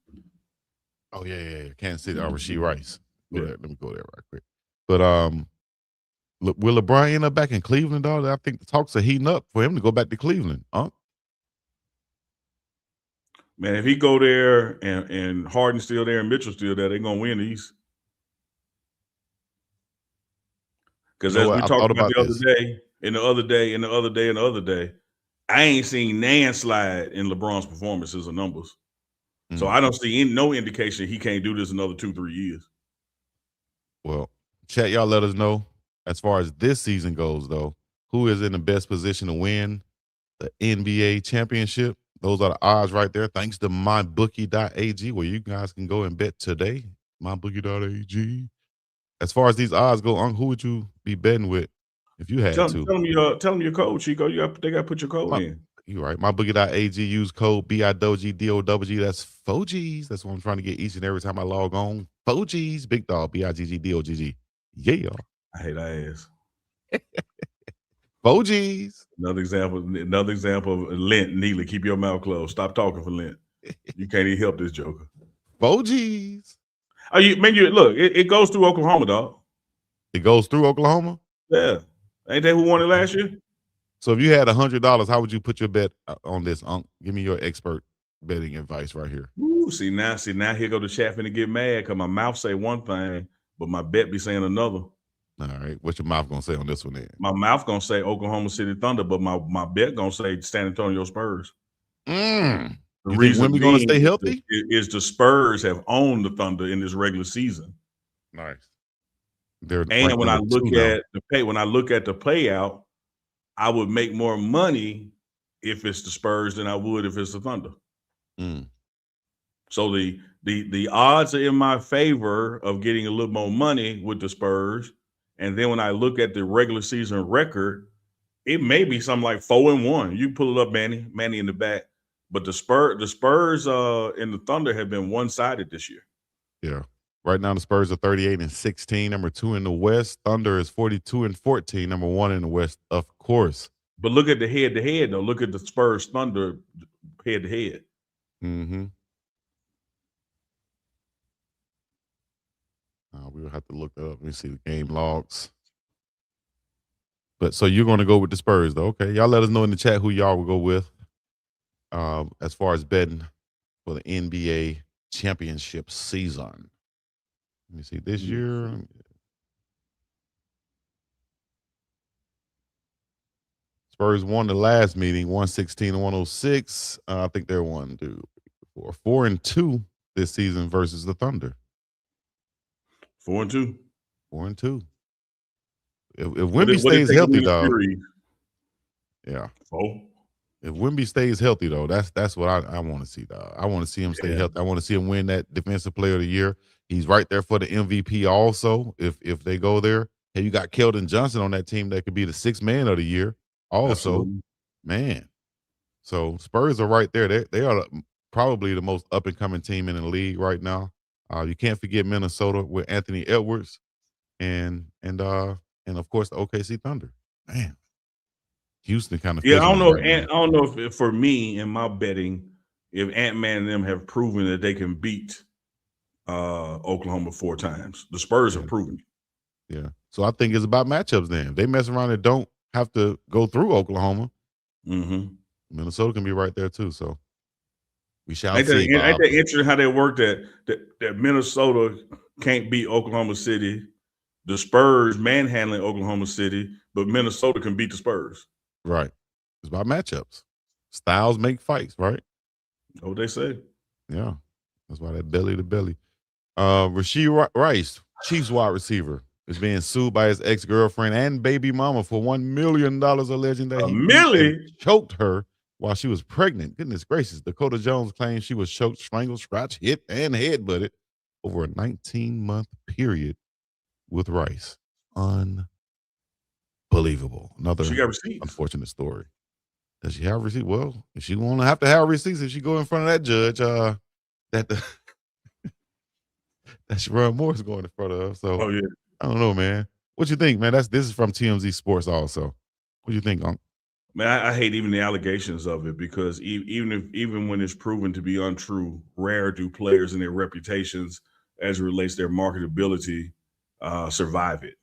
Oh yeah. Kansas City. Rashee Rice. Yeah. Let me go there right quick. But will LeBron end up back in Cleveland, dog? I think the talks are heating up for him to go back to Cleveland. Man, if he go there and Harden's still there and Mitchell's still there, they're gonna win the East. Because as we talked about the other day, I ain't seen Nan slide in LeBron's performances or numbers. So I don't see no indication he can't do this another 2-3 years. Well, chat, y'all let us know as far as this season goes, though, who is in the best position to win the NBA championship. Those are the odds right there. Thanks to mybookie.ag, where you guys can go and bet today. Mybookie.ag. As far as these odds go, who would you be betting with if you had to? Tell them your code, Chico. They got to put your code in. You're right. Mybookie.ag. Use code BIDOGDOWG. That's 4Gs. That's what I'm trying to get each and every time I log on. 4Gs. Big dog. BIGGDOGG. Yeah. I hate that ass. 4Gs. Another example of Lent. Neely, keep your mouth closed. Stop talking for Lent. You can't even help this joker. 4Gs. Look, it goes through Oklahoma, dog. It goes through Oklahoma? Yeah. Ain't that who won it last year? So if you had $100, how would you put your bet on this, Unc? Give me your expert betting advice right here. Ooh, see now here go the chat finna get mad because my mouth say one thing, but my bet be saying another. All right. What's your mouth gonna say on this one then? My mouth gonna say Oklahoma City Thunder, but my bet gonna say San Antonio Spurs. The reason when we gonna stay healthy is the Spurs have owned the Thunder in this regular season. Nice. And when I look at the payout, I would make more money if it's the Spurs than I would if it's the Thunder. So the odds are in my favor of getting a little more money with the Spurs. And then when I look at the regular season record, it may be something like 4-1. You pull it up, Manny in the back. But the Spurs and the Thunder have been one-sided this year. Yeah. Right now the Spurs are 38-16, number 2 in the West. Thunder is 42-14, number 1 in the West, of course. But look at the head-to-head, though. Look at the Spurs Thunder head-to-head. We'll have to look up. Let me see the game logs. But so you're going to go with the Spurs, though. Okay. Y'all let us know in the chat who y'all will go with as far as betting for the NBA championship season. Let me see. This year, Spurs won the last meeting, 116-106. I think they're 4-2 this season versus the Thunder. 4-2. 4-2. If Wemby stays healthy, dog. Yeah. 4. If Wemby stays healthy, though, that's what I want to see, dog. I want to see him stay Yeah, healthy. I want to see him win that Defensive Player of the Year. He's right there for the MVP also, if they go there. Hey, you got Keldon Johnson on that team that could be the sixth man of the year also. absolutely. Man. So Spurs are right there. They are probably the most up-and-coming team in the league right now. You can't forget Minnesota with Anthony Edwards and of course the OKC Thunder. Man, Houston kind of Yeah, I don't fizzling know. right now. I don't know if for me in my betting, if Ant-Man and them have proven that they can beat Oklahoma 4 times. The Spurs Yeah, have proven it. yeah. So I think it's about matchups then. If they mess around and don't have to go through Oklahoma, Mm-hmm. Minnesota can be right there too. So we shall Ain't that, see, ain't Bob. that interesting how they work that Minnesota can't beat Oklahoma City, the Spurs manhandling Oklahoma City, but Minnesota can beat the Spurs. Right. It's about matchups. Styles make fights, right? Know what they say? Yeah. That's why that belly to belly. Rashee Rice, Chiefs wide receiver, is being sued by his ex-girlfriend and baby mama for $1 million, alleging that A he beat and Millie. choked her while she was pregnant. Goodness gracious. Dakota Jones claims she was choked, strangled, scratched, hit, and headbutted over a 19-month period with Rice. Unbelievable. She Another got receipts. unfortunate story. Does she have receipts? Well, if she won't have to have receipts if she go in front of that judge, that the that Sharon Moore's going in front of. So Oh yeah. I don't know, man. What you think, man? This is from TMZ Sports also. What do you think, Unc? Man, I hate even the allegations of it because even when it's proven to be untrue, rare do players and their reputations as it relates to their marketability survive it.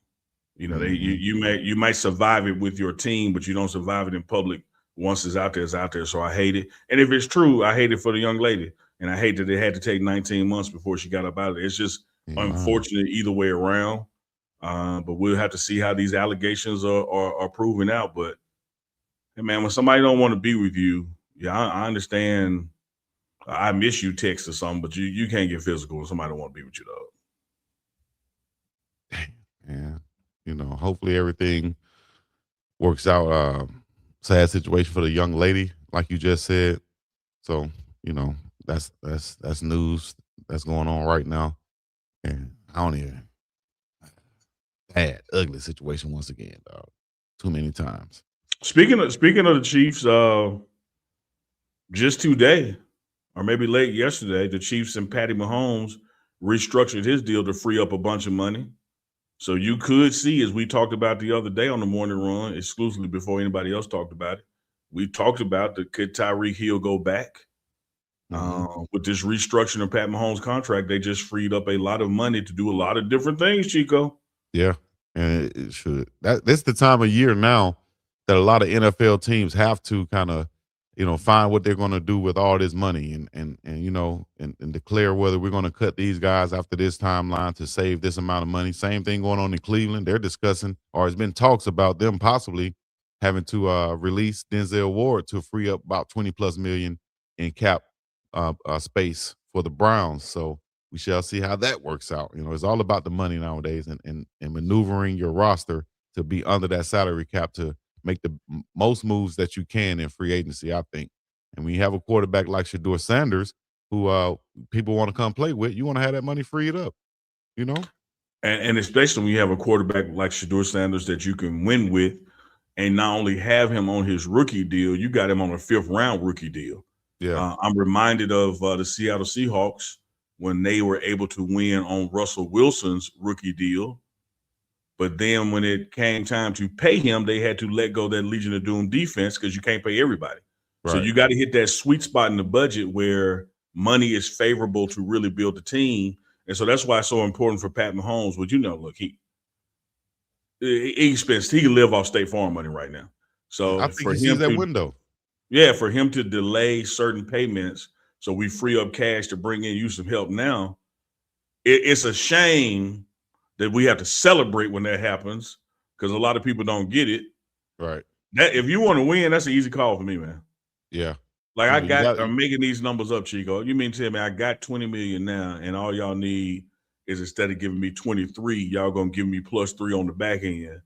You know, Mm-hmm. you might survive it with your team, but you don't survive it in public. Once it's out there, it's out there. So I hate it. And if it's true, I hate it for the young lady. And I hate that it had to take 19 months before she got up out of it. It's just Wow. unfortunate either way around. But we'll have to see how these allegations are proven out. But hey, man, when somebody don't want to be with you, yeah, I understand. I miss you text or something, but you can't get physical when somebody don't want to be with you, though. Yeah. You know, hopefully everything works out. Sad situation for the young lady, like you just said. So, you know, that's news that's going on right now. And I don't even bad, ugly situation once again, dog. Too many times. Speaking of the Chiefs, just today, or maybe late yesterday, the Chiefs and Patty Mahomes restructured his deal to free up a bunch of money. So you could see, as we talked about the other day on the morning run, exclusively before anybody else talked about it, we talked about could Tyreek Hill go back? Mm-hmm. With this restructuring of Pat Mahomes' contract, they just freed up a lot of money to do a lot of different things, Chico. Yeah, and it should. This the time of year now that a lot of NFL teams have to kind of, find what they're going to do with all this money and declare whether we're going to cut these guys after this timeline to save this amount of money. Same thing going on in Cleveland. They're discussing, or has been talks about them possibly having to release Denzel Ward to free up about 20 plus million in cap space for the Browns. So we shall see how that works out. It's all about the money nowadays and maneuvering your roster to be under that salary cap to make the most moves that you can in free agency, I think. And when you have a quarterback like Shador Sanders, who people want to come play with, you want to have that money freed up, you know? And especially when you have a quarterback like Shador Sanders that you can win with, and not only have him on his rookie deal, you got him on a 5th round rookie deal. Yeah. I'm reminded of the Seattle Seahawks when they were able to win on Russell Wilson's rookie deal. But then when it came time to pay him, they had to let go of that Legion of Doom defense because you can't pay everybody. So Right. you got to hit that sweet spot in the budget where money is favorable to really build the team. And so that's why it's so important for Pat Mahomes. But look, he can live off State Farm money right now. I So think he sees that window. for him to delay certain payments so we free up cash to bring in you some help now, it's a shame that we have to celebrate when that happens because a lot of people don't get it. Right. That if you want to win, that's an easy call for me, man. Yeah. Like You I'm making these numbers up, Chico. You mean tell me I got 20 million now, and all y'all need is instead of giving me 23, y'all gonna give me +3 on the back end.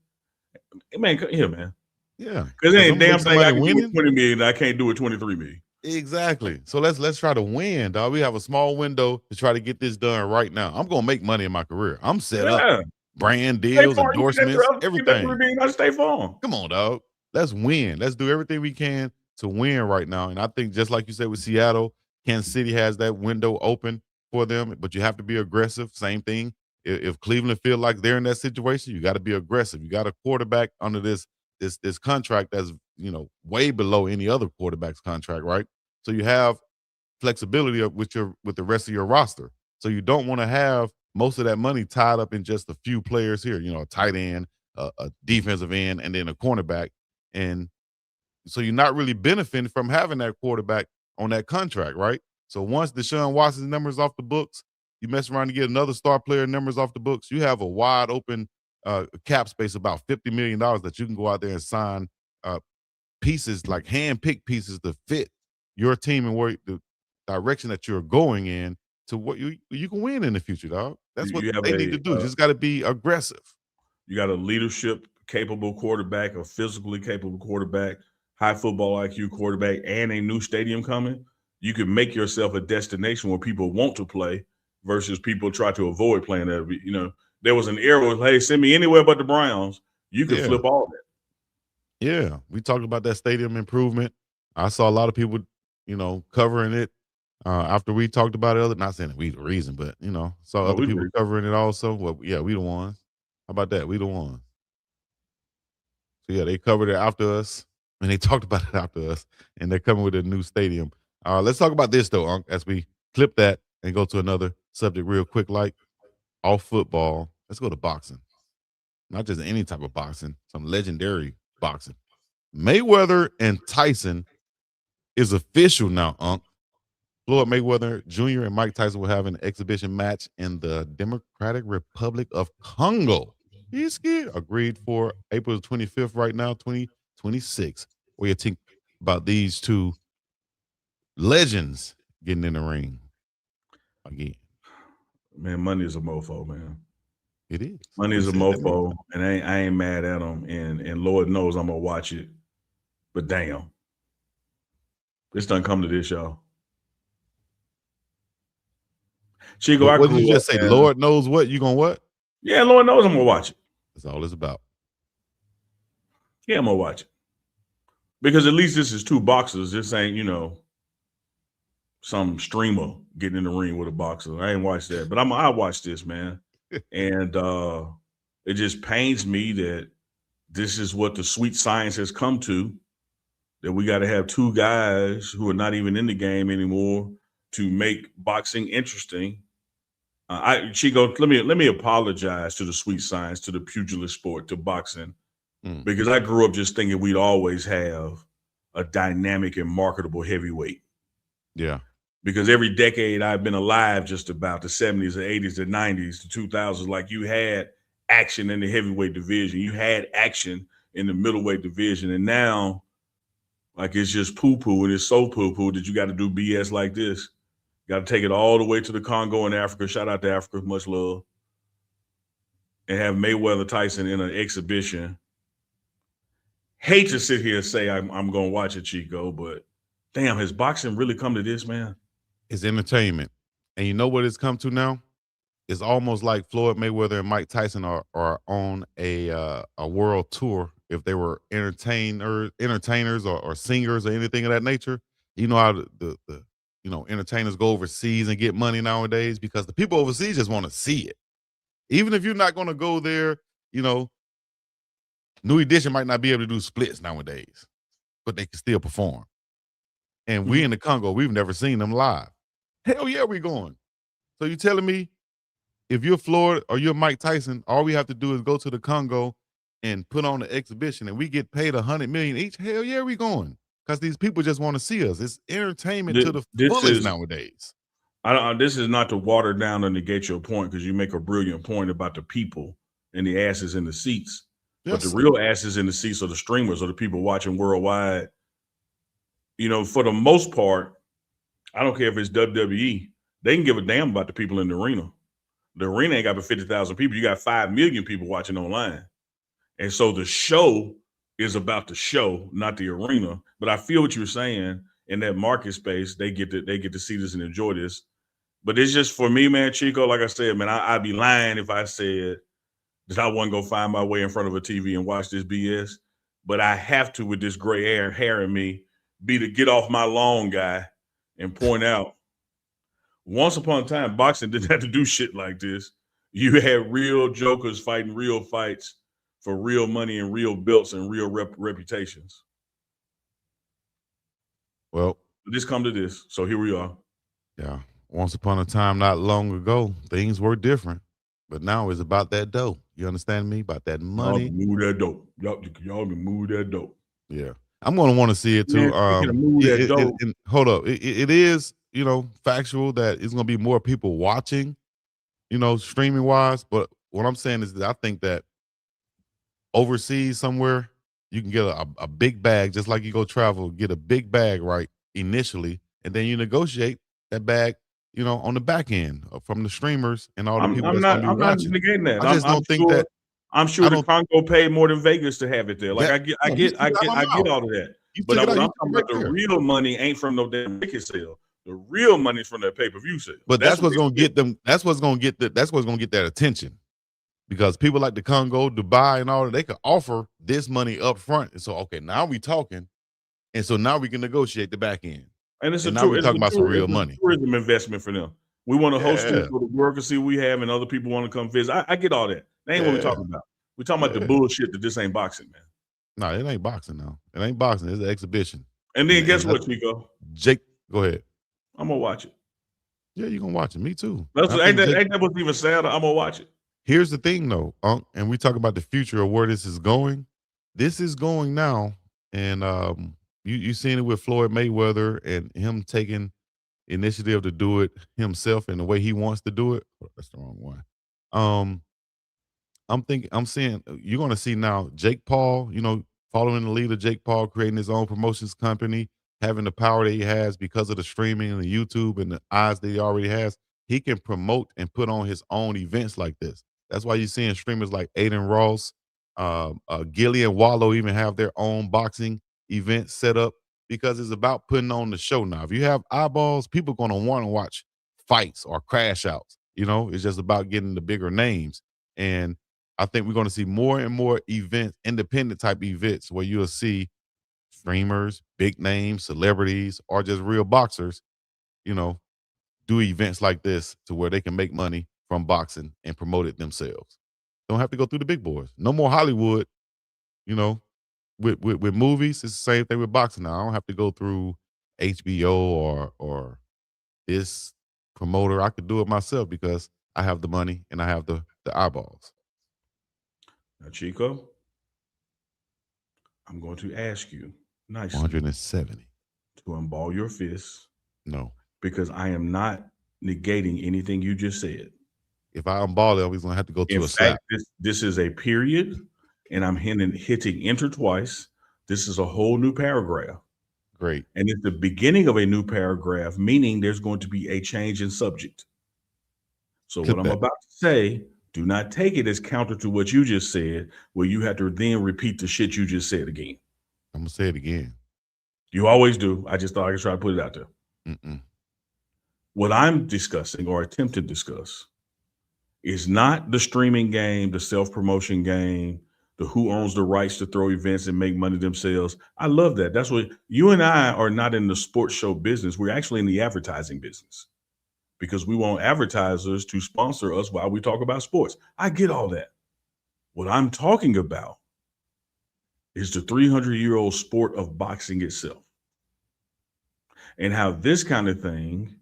Man, here, man. Yeah. Because it As ain't I'm gonna damn make thing I somebody can do with winning. 20 million. I can't do with 23 million. Exactly. So let's try to win, dog. We have a small window to try to get this done right now. I'm gonna make money in my career. I'm set up. Yeah. Brand State deals, Farm, you endorsements, keep that 3 everything. million out of State Farm. Come on, dog. Let's win. Let's do everything we can to win right now. And I think just like you said with Seattle, Kansas City has that window open for them, but you have to be aggressive. Same thing. If Cleveland feel like they're in that situation, you got to be aggressive. You got a quarterback under this contract that's way below any other quarterback's contract, right? So you have flexibility with the rest of your roster. So you don't want to have most of that money tied up in just a few players here. A tight end, a defensive end, and then a cornerback. And so you're not really benefiting from having that quarterback on that contract, right? So once Deshaun Watson's numbers off the books, you mess around to get another star player numbers off the books, you have a wide open cap space, about $50 million that you can go out there and sign pieces, like hand-picked pieces to fit your team and where the direction that you're going in to what you can win in the future, dog. That's what You have they need to do. Just got to be aggressive. you got a leadership capable quarterback, a physically capable quarterback, high football IQ quarterback, and a new stadium coming. You can make yourself a destination where people want to play versus people try to avoid playing there. There was an era where, hey, send me anywhere but the Browns. You could Yeah. flip all that. Yeah, we talked about that stadium improvement. I saw a lot of people, covering it after we talked about it. Not saying that we the reason, but saw No, other we people agree. covering it also. Well, yeah, we the ones. How about that? We the ones. So yeah, they covered it after us, and they talked about it after us, and they're coming with a new stadium. Let's talk about this though, Unc, as we clip that and go to another subject real quick, like off football. Let's go to boxing. Not just any type of boxing, some legendary boxing. Mayweather and Tyson is official now, Unc. Floyd Mayweather Jr. and Mike Tyson will have an exhibition match in the Democratic Republic of Congo. He's agreed for April 25th right now, 2026. What do you think about these two legends getting in the ring again? Man, money is a mofo, man. It is. Money We is a said that many mofo, times. and I ain't mad at them. And Lord knows I'm gonna watch it. But damn, this doesn't come to this, y'all. Chico, I What did you grew up, just say? man. Lord knows what? You gonna what? Yeah, Lord knows I'm gonna watch it. That's all it's about. Yeah, I'm gonna watch it. Because at least this is two boxers. This ain't, some streamer getting in the ring with a boxer. I ain't watched that, but I watch this, man. And it just pains me that this is what the sweet science has come to, that we got to have two guys who are not even in the game anymore to make boxing interesting. Chico, let me apologize to the sweet science, to the pugilist sport, to boxing, because I grew up just thinking we'd always have a dynamic and marketable heavyweight. Yeah. Because every decade I've been alive, just about the 70s, the 80s, the 90s, the 2000s, like you had action in the heavyweight division, you had action in the middleweight division, and now, like, it's just poo-poo, and it's so poo-poo that you got to do BS like this. Got to take it all the way to the Congo in Africa. Shout out to Africa, much love. And have Mayweather-Tyson in an exhibition. Hate to sit here and say I'm going to watch it, Chico, but damn, has boxing really come to this, man? It's entertainment. And you know what it's come to now? It's almost like Floyd Mayweather and Mike Tyson are on a world tour. If they were entertainers or singers or anything of that nature, you know how the entertainers go overseas and get money nowadays, because the people overseas just want to see it. Even if you're not going to go there, New Edition might not be able to do splits nowadays, but they can still perform. And we in the Congo, we've never seen them live. Hell yeah, we going. So you telling me if you're Floyd or you're Mike Tyson, all we have to do is go to the Congo and put on an exhibition and we get paid $100 million each? Hell yeah, we going. Because these people just want to see us. It's entertainment to the fullest nowadays. This is not to water down or negate your point, because you make a brilliant point about the people and the asses in the seats. Yes, but the real asses in the seats are the streamers, or the people watching worldwide. For the most part, I don't care if it's WWE. They can give a damn about the people in the arena. The arena ain't got but 50,000 people. You got 5 million people watching online. And so the show is about the show, not the arena. But I feel what you're saying. In that market space, they get to see this and enjoy this. But it's just for me, man, Chico. Like I said, man, I'd be lying if I said that I wasn't gonna find my way in front of a TV and watch this BS. But I have to, with this gray hair in me, be the get off my lawn guy and point out. Once upon a time, boxing didn't have to do shit like this. You had real jokers fighting real fights for real money and real belts and real reputations. Well, This come to this, so here we are. yeah. Once upon a time, not long ago, things were different, but now it's about that dough. You understand me? About that Y'all money. can move that dope. Y'all can move that dope. Yeah, I'm going to want to see it too. Man, speaking of move that dope, And hold up, it is factual that it's going to be more people watching, streaming wise. But what I'm saying is that I think that overseas somewhere you can get a big bag, just like you go travel, get a big bag right initially, and then you negotiate that bag, on the back end from the streamers and all the people I'm that's going not to be I'm not watching. negating that. I just don't think that. I'm sure the Congo paid more than Vegas to have it there. Like That I no, get all of that. You But took it out. what You I'm took talking it right about, the there. real money ain't from no damn ticket sale. The real money is from that pay-per-view sale. But that's what's going to get them. That's what's going to get that attention, because people like the Congo, Dubai, and all that, they could offer this money up front. And so, okay, now we talking, and so now we can negotiate the back end. And it's now we're talking about some real money. Tourism investment for them. We want to host Yeah. it so the world can see what we have, and other people want to come visit. I get all that. That ain't what we're talking about. We're talking about the bullshit that this ain't boxing, man. No, it ain't boxing now. It ain't boxing. It's an exhibition. And then guess what, Chico? Jake, go ahead. I'm gonna watch it. Yeah, you're gonna watch it. Me too. Ain't that what's even sadder? I'm gonna watch it. Here's the thing, though, and we talk about the future of where this is going. This is going now, and you seen it with Floyd Mayweather and him taking initiative to do it himself and the way he wants to do it. Oh, that's the wrong one. I'm seeing you're gonna see now Jake Paul, following the lead of Jake Paul, creating his own promotions company, having the power that he has because of the streaming and the YouTube and the eyes that he already has. He can promote and put on his own events like this. That's why you're seeing streamers like Aiden Ross, Gilly and Wallow even have their own boxing events set up, because it's about putting on the show now. If you have eyeballs, people are going to want to watch fights or crash outs. It's just about getting the bigger names. And I think we're going to see more and more events, independent type events, where you'll see streamers, big names, celebrities, or just real boxers, do events like this to where they can make money from boxing and promote it themselves. Don't have to go through the big boys. No more Hollywood, with movies. It's the same thing with boxing now. I don't have to go through HBO or this promoter. I could do it myself because I have the money and I have the eyeballs. Now, Chico, I'm going to ask you nicely 170 to unball your fists. No, because I am not negating anything you just said. If I unball it, I'm going to have to go to a fact, slap. This is a period, and I'm hitting enter twice. This is a whole new paragraph. Great. And it's the beginning of a new paragraph, meaning there's going to be a change in subject. So what I'm about to say, do not take it as counter to what you just said, where you have to then repeat the shit you just said again. I'm going to say it again. You always do. I just thought I could try to put it out there. Mm-mm. What I'm discussing or attempt to discuss is not the streaming game, the self-promotion game, the who owns the rights to throw events and make money themselves. I love that. That's what you and I are not in the sports show business. We're actually in the advertising business because we want advertisers to sponsor us while we talk about sports. I get all that. What I'm talking about is the 300-year-old sport of boxing itself, and how this kind of thing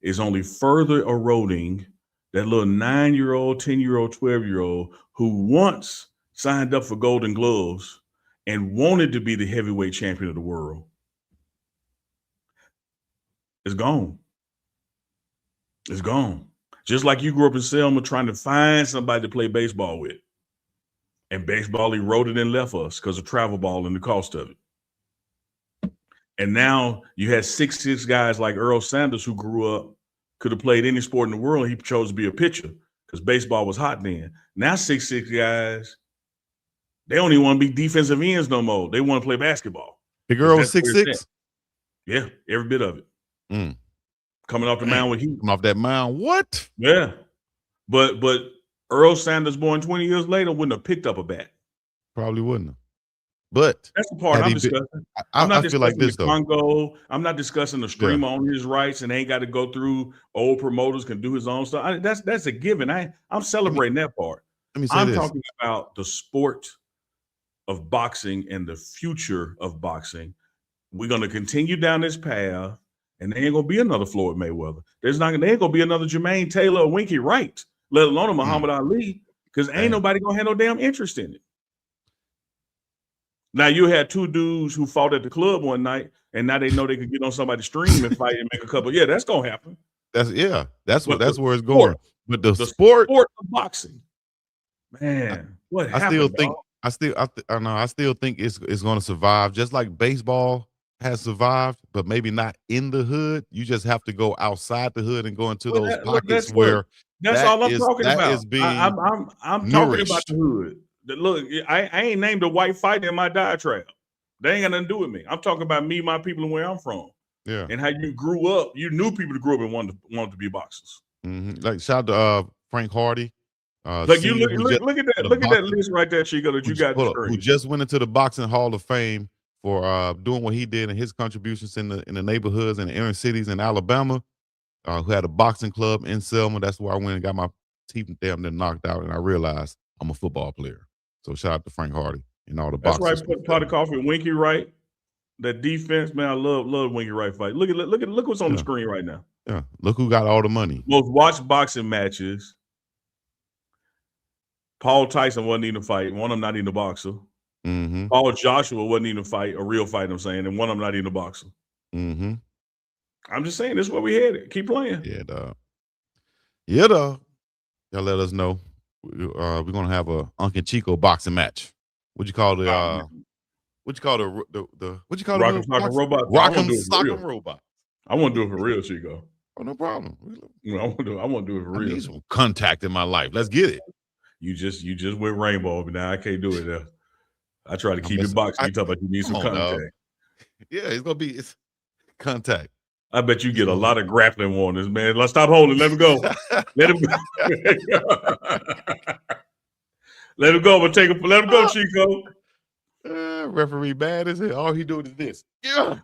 is only further eroding that little 9-year-old, 10-year-old, 12-year-old who once signed up for Golden Gloves and wanted to be the heavyweight champion of the world. It's gone. It's gone. Just like you grew up in Selma trying to find somebody to play baseball with. And baseball eroded and left us because of travel ball and the cost of it. And now you had 6'6" guys like Earl Sanders who grew up, could have played any sport in the world. He chose to be a pitcher because baseball was hot then. Now 6'6" guys They don't even want to be defensive ends no more. They want to play basketball. The girl was That's where it's 6'6"? at. Yeah, every bit of it. Mm. Coming off the mound with heat. Coming off that mound. What? Yeah. But Earl Sanders, born 20 years later, wouldn't have picked up a bat. Probably wouldn't have. But that's the part I'm discussing. I'm not feel like discussing this, the though. Congo. I'm not discussing the streamer on his rights and ain't got to go through old promoters, can do his own stuff. That's a given. I'm celebrating that part. Let me say I'm this. talking about the sport of boxing and the future of boxing. We're going to continue down this path, and there ain't going to be another Floyd Mayweather. There ain't going to be another Jermaine Taylor or Winky Wright, let alone a Muhammad Ali, because ain't nobody going to have no damn interest in it. Now, you had two dudes who fought at the club one night, and now they know they could get on somebody's stream and fight and make a couple. Yeah, that's going to happen. That's where it's going. But the sport of boxing, man, what happened? I still think it's going to survive, just like baseball has survived, but maybe not in the hood. You just have to go outside the hood and go into those pockets where that's all I'm talking about. Is being I'm talking about the hood. Look, I ain't named a white fighter in my diatribe. They ain't got nothing to do with me. I'm talking about me, my people, and where I'm from. Yeah. And how you grew up. You knew people that grew up and wanted to be boxers. Mm-hmm. Like shout out to Frank Hardy. Like you look at that. Look at that list right there, Chico, that you got the screen. Who just went into the Boxing Hall of Fame for doing what he did and his contributions in the neighborhoods and the inner cities in Alabama. Who had a boxing club in Selma. That's where I went and got my teeth damn near knocked out, and I realized I'm a football player. So shout out to Frank Hardy and all the boxers. That's right. Put pot of coffee and Winky Wright. That defense, man, I love Winky Wright fight. Look what's on the screen right now. Yeah, look who got all the money. Most watched boxing matches. Paul Tyson wasn't even a fight. One of them not even a boxer. Mm-hmm. Paul Joshua wasn't even a fight, a real fight, I'm saying, and one of them not even a boxer. Mm-hmm. I'm just saying, this is where we headed. Keep playing. Yeah, dog. Yeah, dog. Y'all let us know. We're gonna have a UNK and CHICO boxing match. What you call the Rock'em Sock'em Robot? Rock'em Sock'em Robot. I want to do it for real, Chico. Oh, no problem. I want to do it for real. I need some contact in my life. Let's get it. You just went rainbow, but now I can't do it. I try to keep it boxing. You talk about you need some contact. Dog. Yeah, it's contact. I bet you get a lot of grappling warnings, man. Let's stop holding. Let him go. Let him go. Let him go. Let him go, Chico. Referee bad as hell. All he doing is this. Yeah.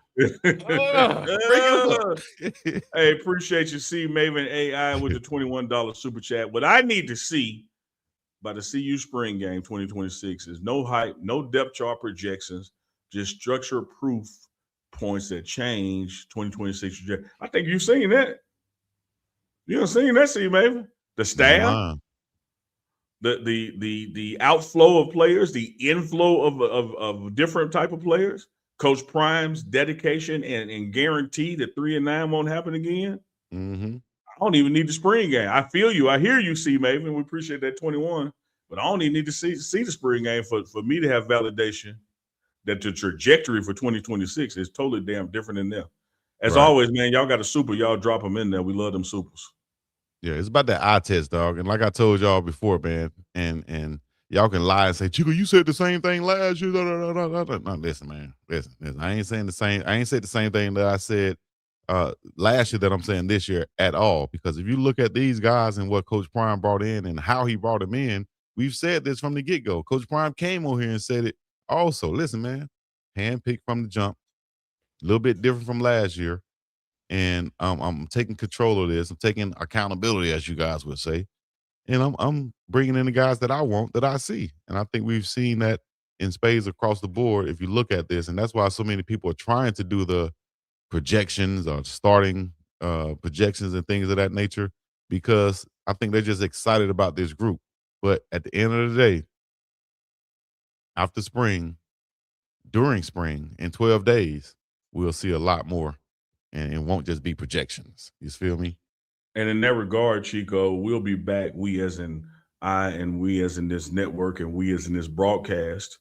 Hey, appreciate you, C Maven AI with the $21 super chat. What I need to see by the CU spring game 2026 is no hype, no depth chart projections, just structure proof points that change 2026 trajectory. I think you've seen that. You've seen that, C Maven. The staff. The outflow of players, the inflow of different type of players, Coach Prime's dedication and guarantee that 3-9 won't happen again. Mm-hmm. I don't even need the spring game. I feel you. I hear you, C Maven. We appreciate that 21, but I don't even need to see the spring game for me to have validation that the trajectory for 2026 is totally damn different than them. As always, man, y'all got a super. Y'all drop them in there. We love them supers. Yeah, it's about that eye test, dog. And like I told y'all before, man, and y'all can lie and say, Chico, you said the same thing last year. No, listen, man. Listen. I ain't saying the same. I ain't said the same thing that I said last year that I'm saying this year at all. Because if you look at these guys and what Coach Prime brought in and how he brought them in, we've said this from the get-go. Coach Prime came on here and said it also. Listen, man, handpicked from the jump, a little bit different from last year. And I'm taking control of this. I'm taking accountability, as you guys would say. And I'm bringing in the guys that I want, that I see. And I think we've seen that in spades across the board if you look at this. And that's why so many people are trying to do the projections or starting projections and things of that nature, because I think they're just excited about this group. But at the end of the day, after spring, during spring, in 12 days, we'll see a lot more. And it won't just be projections. You feel me? And in that regard, Chico, we'll be back. We as in I and we as in this network and we as in this broadcast,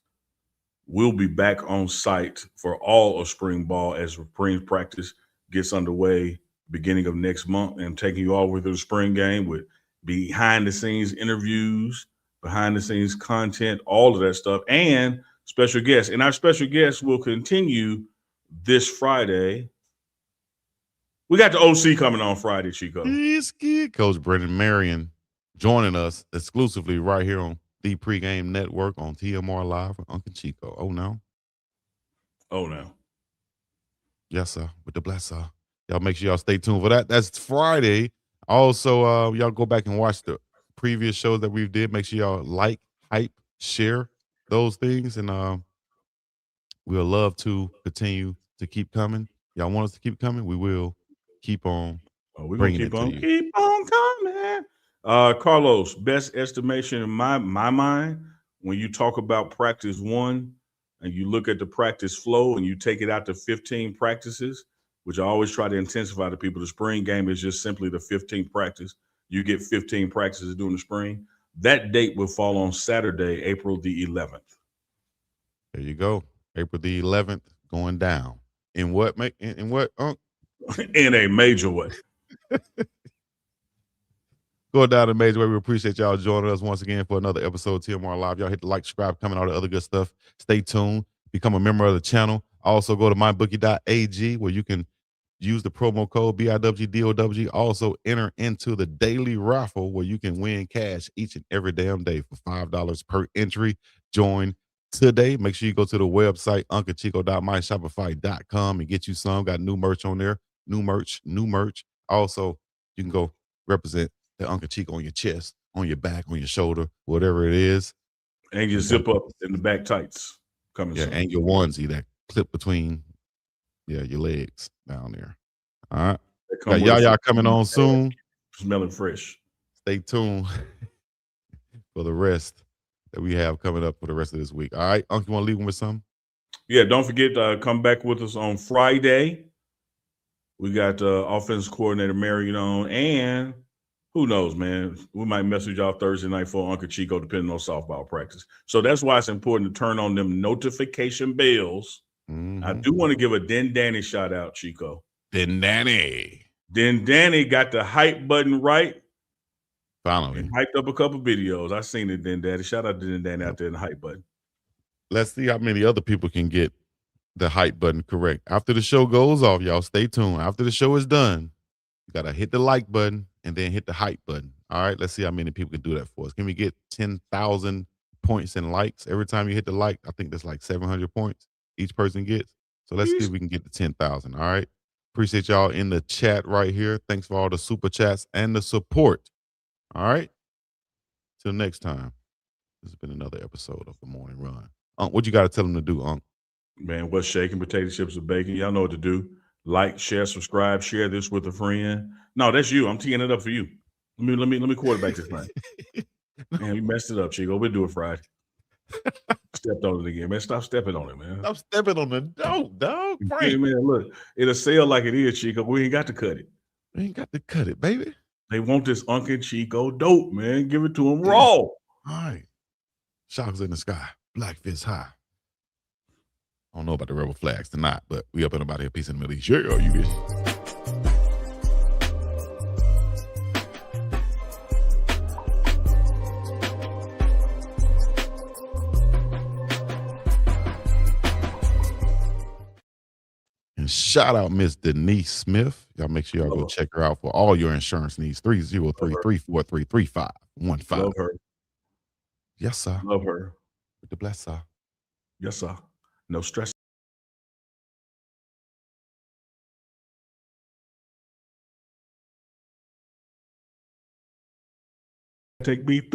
we'll be back on site for all of spring ball as spring practice gets underway beginning of next month, and taking you all with the spring game with behind the scenes interviews, behind the scenes content, all of that stuff, and special guests. And our special guests will continue this Friday. We got the OC coming on Friday, Chico. Coach Brendan Marion joining us exclusively right here on the Pregame Network on TMR Live with Uncle Chico. Oh, no. Oh, no. Yes, sir. With the blesser. Y'all make sure y'all stay tuned for that. That's Friday. Also, y'all go back and watch the previous shows that we did. Make sure y'all like, hype, share those things. And we'll love to continue to keep coming. Y'all want us to keep coming? We will keep on We're going bringing to it to you. keep on coming. Carlos, best estimation in my mind, when you talk about practice one and you look at the practice flow and you take it out to 15 practices, which I always try to intensify to people. The spring game is just simply the 15th practice. You get 15 practices during the spring. That date will fall on Saturday, April the 11th. There you go. April the 11th going down. In what? In what? In a major way. Going down a major way. We appreciate y'all joining us once again for another episode of TMR Live. Y'all hit the like, subscribe, comment, all the other good stuff. Stay tuned. Become a member of the channel. Also go to mybookie.ag where you can use the promo code BIWGDOWG. Also enter into the daily raffle where you can win cash each and every damn day for $5 per entry. Join today. Make sure you go to the website, unclechico.myshopify.com and get you some. Got new merch on there. New merch. Also, you can go represent the Uncle Chico on your chest, on your back, on your shoulder, whatever it is. And your zip up in the back tights coming soon. And your onesie that clip between your legs down there. All right. Got Yaya coming on soon. Smelling fresh. Stay tuned for the rest that we have coming up for the rest of this week. All right, Uncle, you want to leave them with something? Yeah, don't forget to come back with us on Friday. We got offense coordinator Marion on, and who knows, man? We might message y'all Thursday night for Uncle Chico, depending on softball practice. So that's why it's important to turn on them notification bells. Mm-hmm. I do want to give a Den Danny shout out, Chico. Den Danny got the hype button right. Finally. And hyped up a couple videos. I seen it, Den Danny. Shout out to Den Danny out there in the hype button. Let's see how many other people can get the hype button correct. After the show goes off, y'all stay tuned. After the show is done, you got to hit the like button and then hit the hype button. All right, let's see how many people can do that for us. Can we get 10,000 points and likes every time you hit the like? I think that's like 700 points each person gets. So let's see if we can get to 10,000. All right. Appreciate y'all in the chat right here. Thanks for all the super chats and the support. All right. Till next time. This has been another episode of The Morning Run. What you got to tell them to do, Unc? Man, what's shaking? Potato chips or bacon? Y'all know what to do. Like, share, subscribe, share this with a friend. No, that's you. I'm teeing it up for you. Let me quarterback this thing. Man, we messed it up, Chico. We'll do it Friday. Stepped on it again, man. Stop stepping on it, man. Stop stepping on the dope, dog. Hey, man, look, it'll sell like it is, Chico. We ain't got to cut it. We ain't got to cut it, baby. They want this Uncle Chico dope, man. Give it to them raw. All right. Sharks in the sky. Black fist high. I don't know about the rebel flags tonight, but we up and about here. Peace in the Middle East. Yeah, you bitch. And shout out Miss Denise Smith. Y'all make sure y'all go check her out for all your insurance needs. 303-343-3515. Love her. Yes, sir. Love her. With the bless, sir. Yes, sir. No stress. Take me through.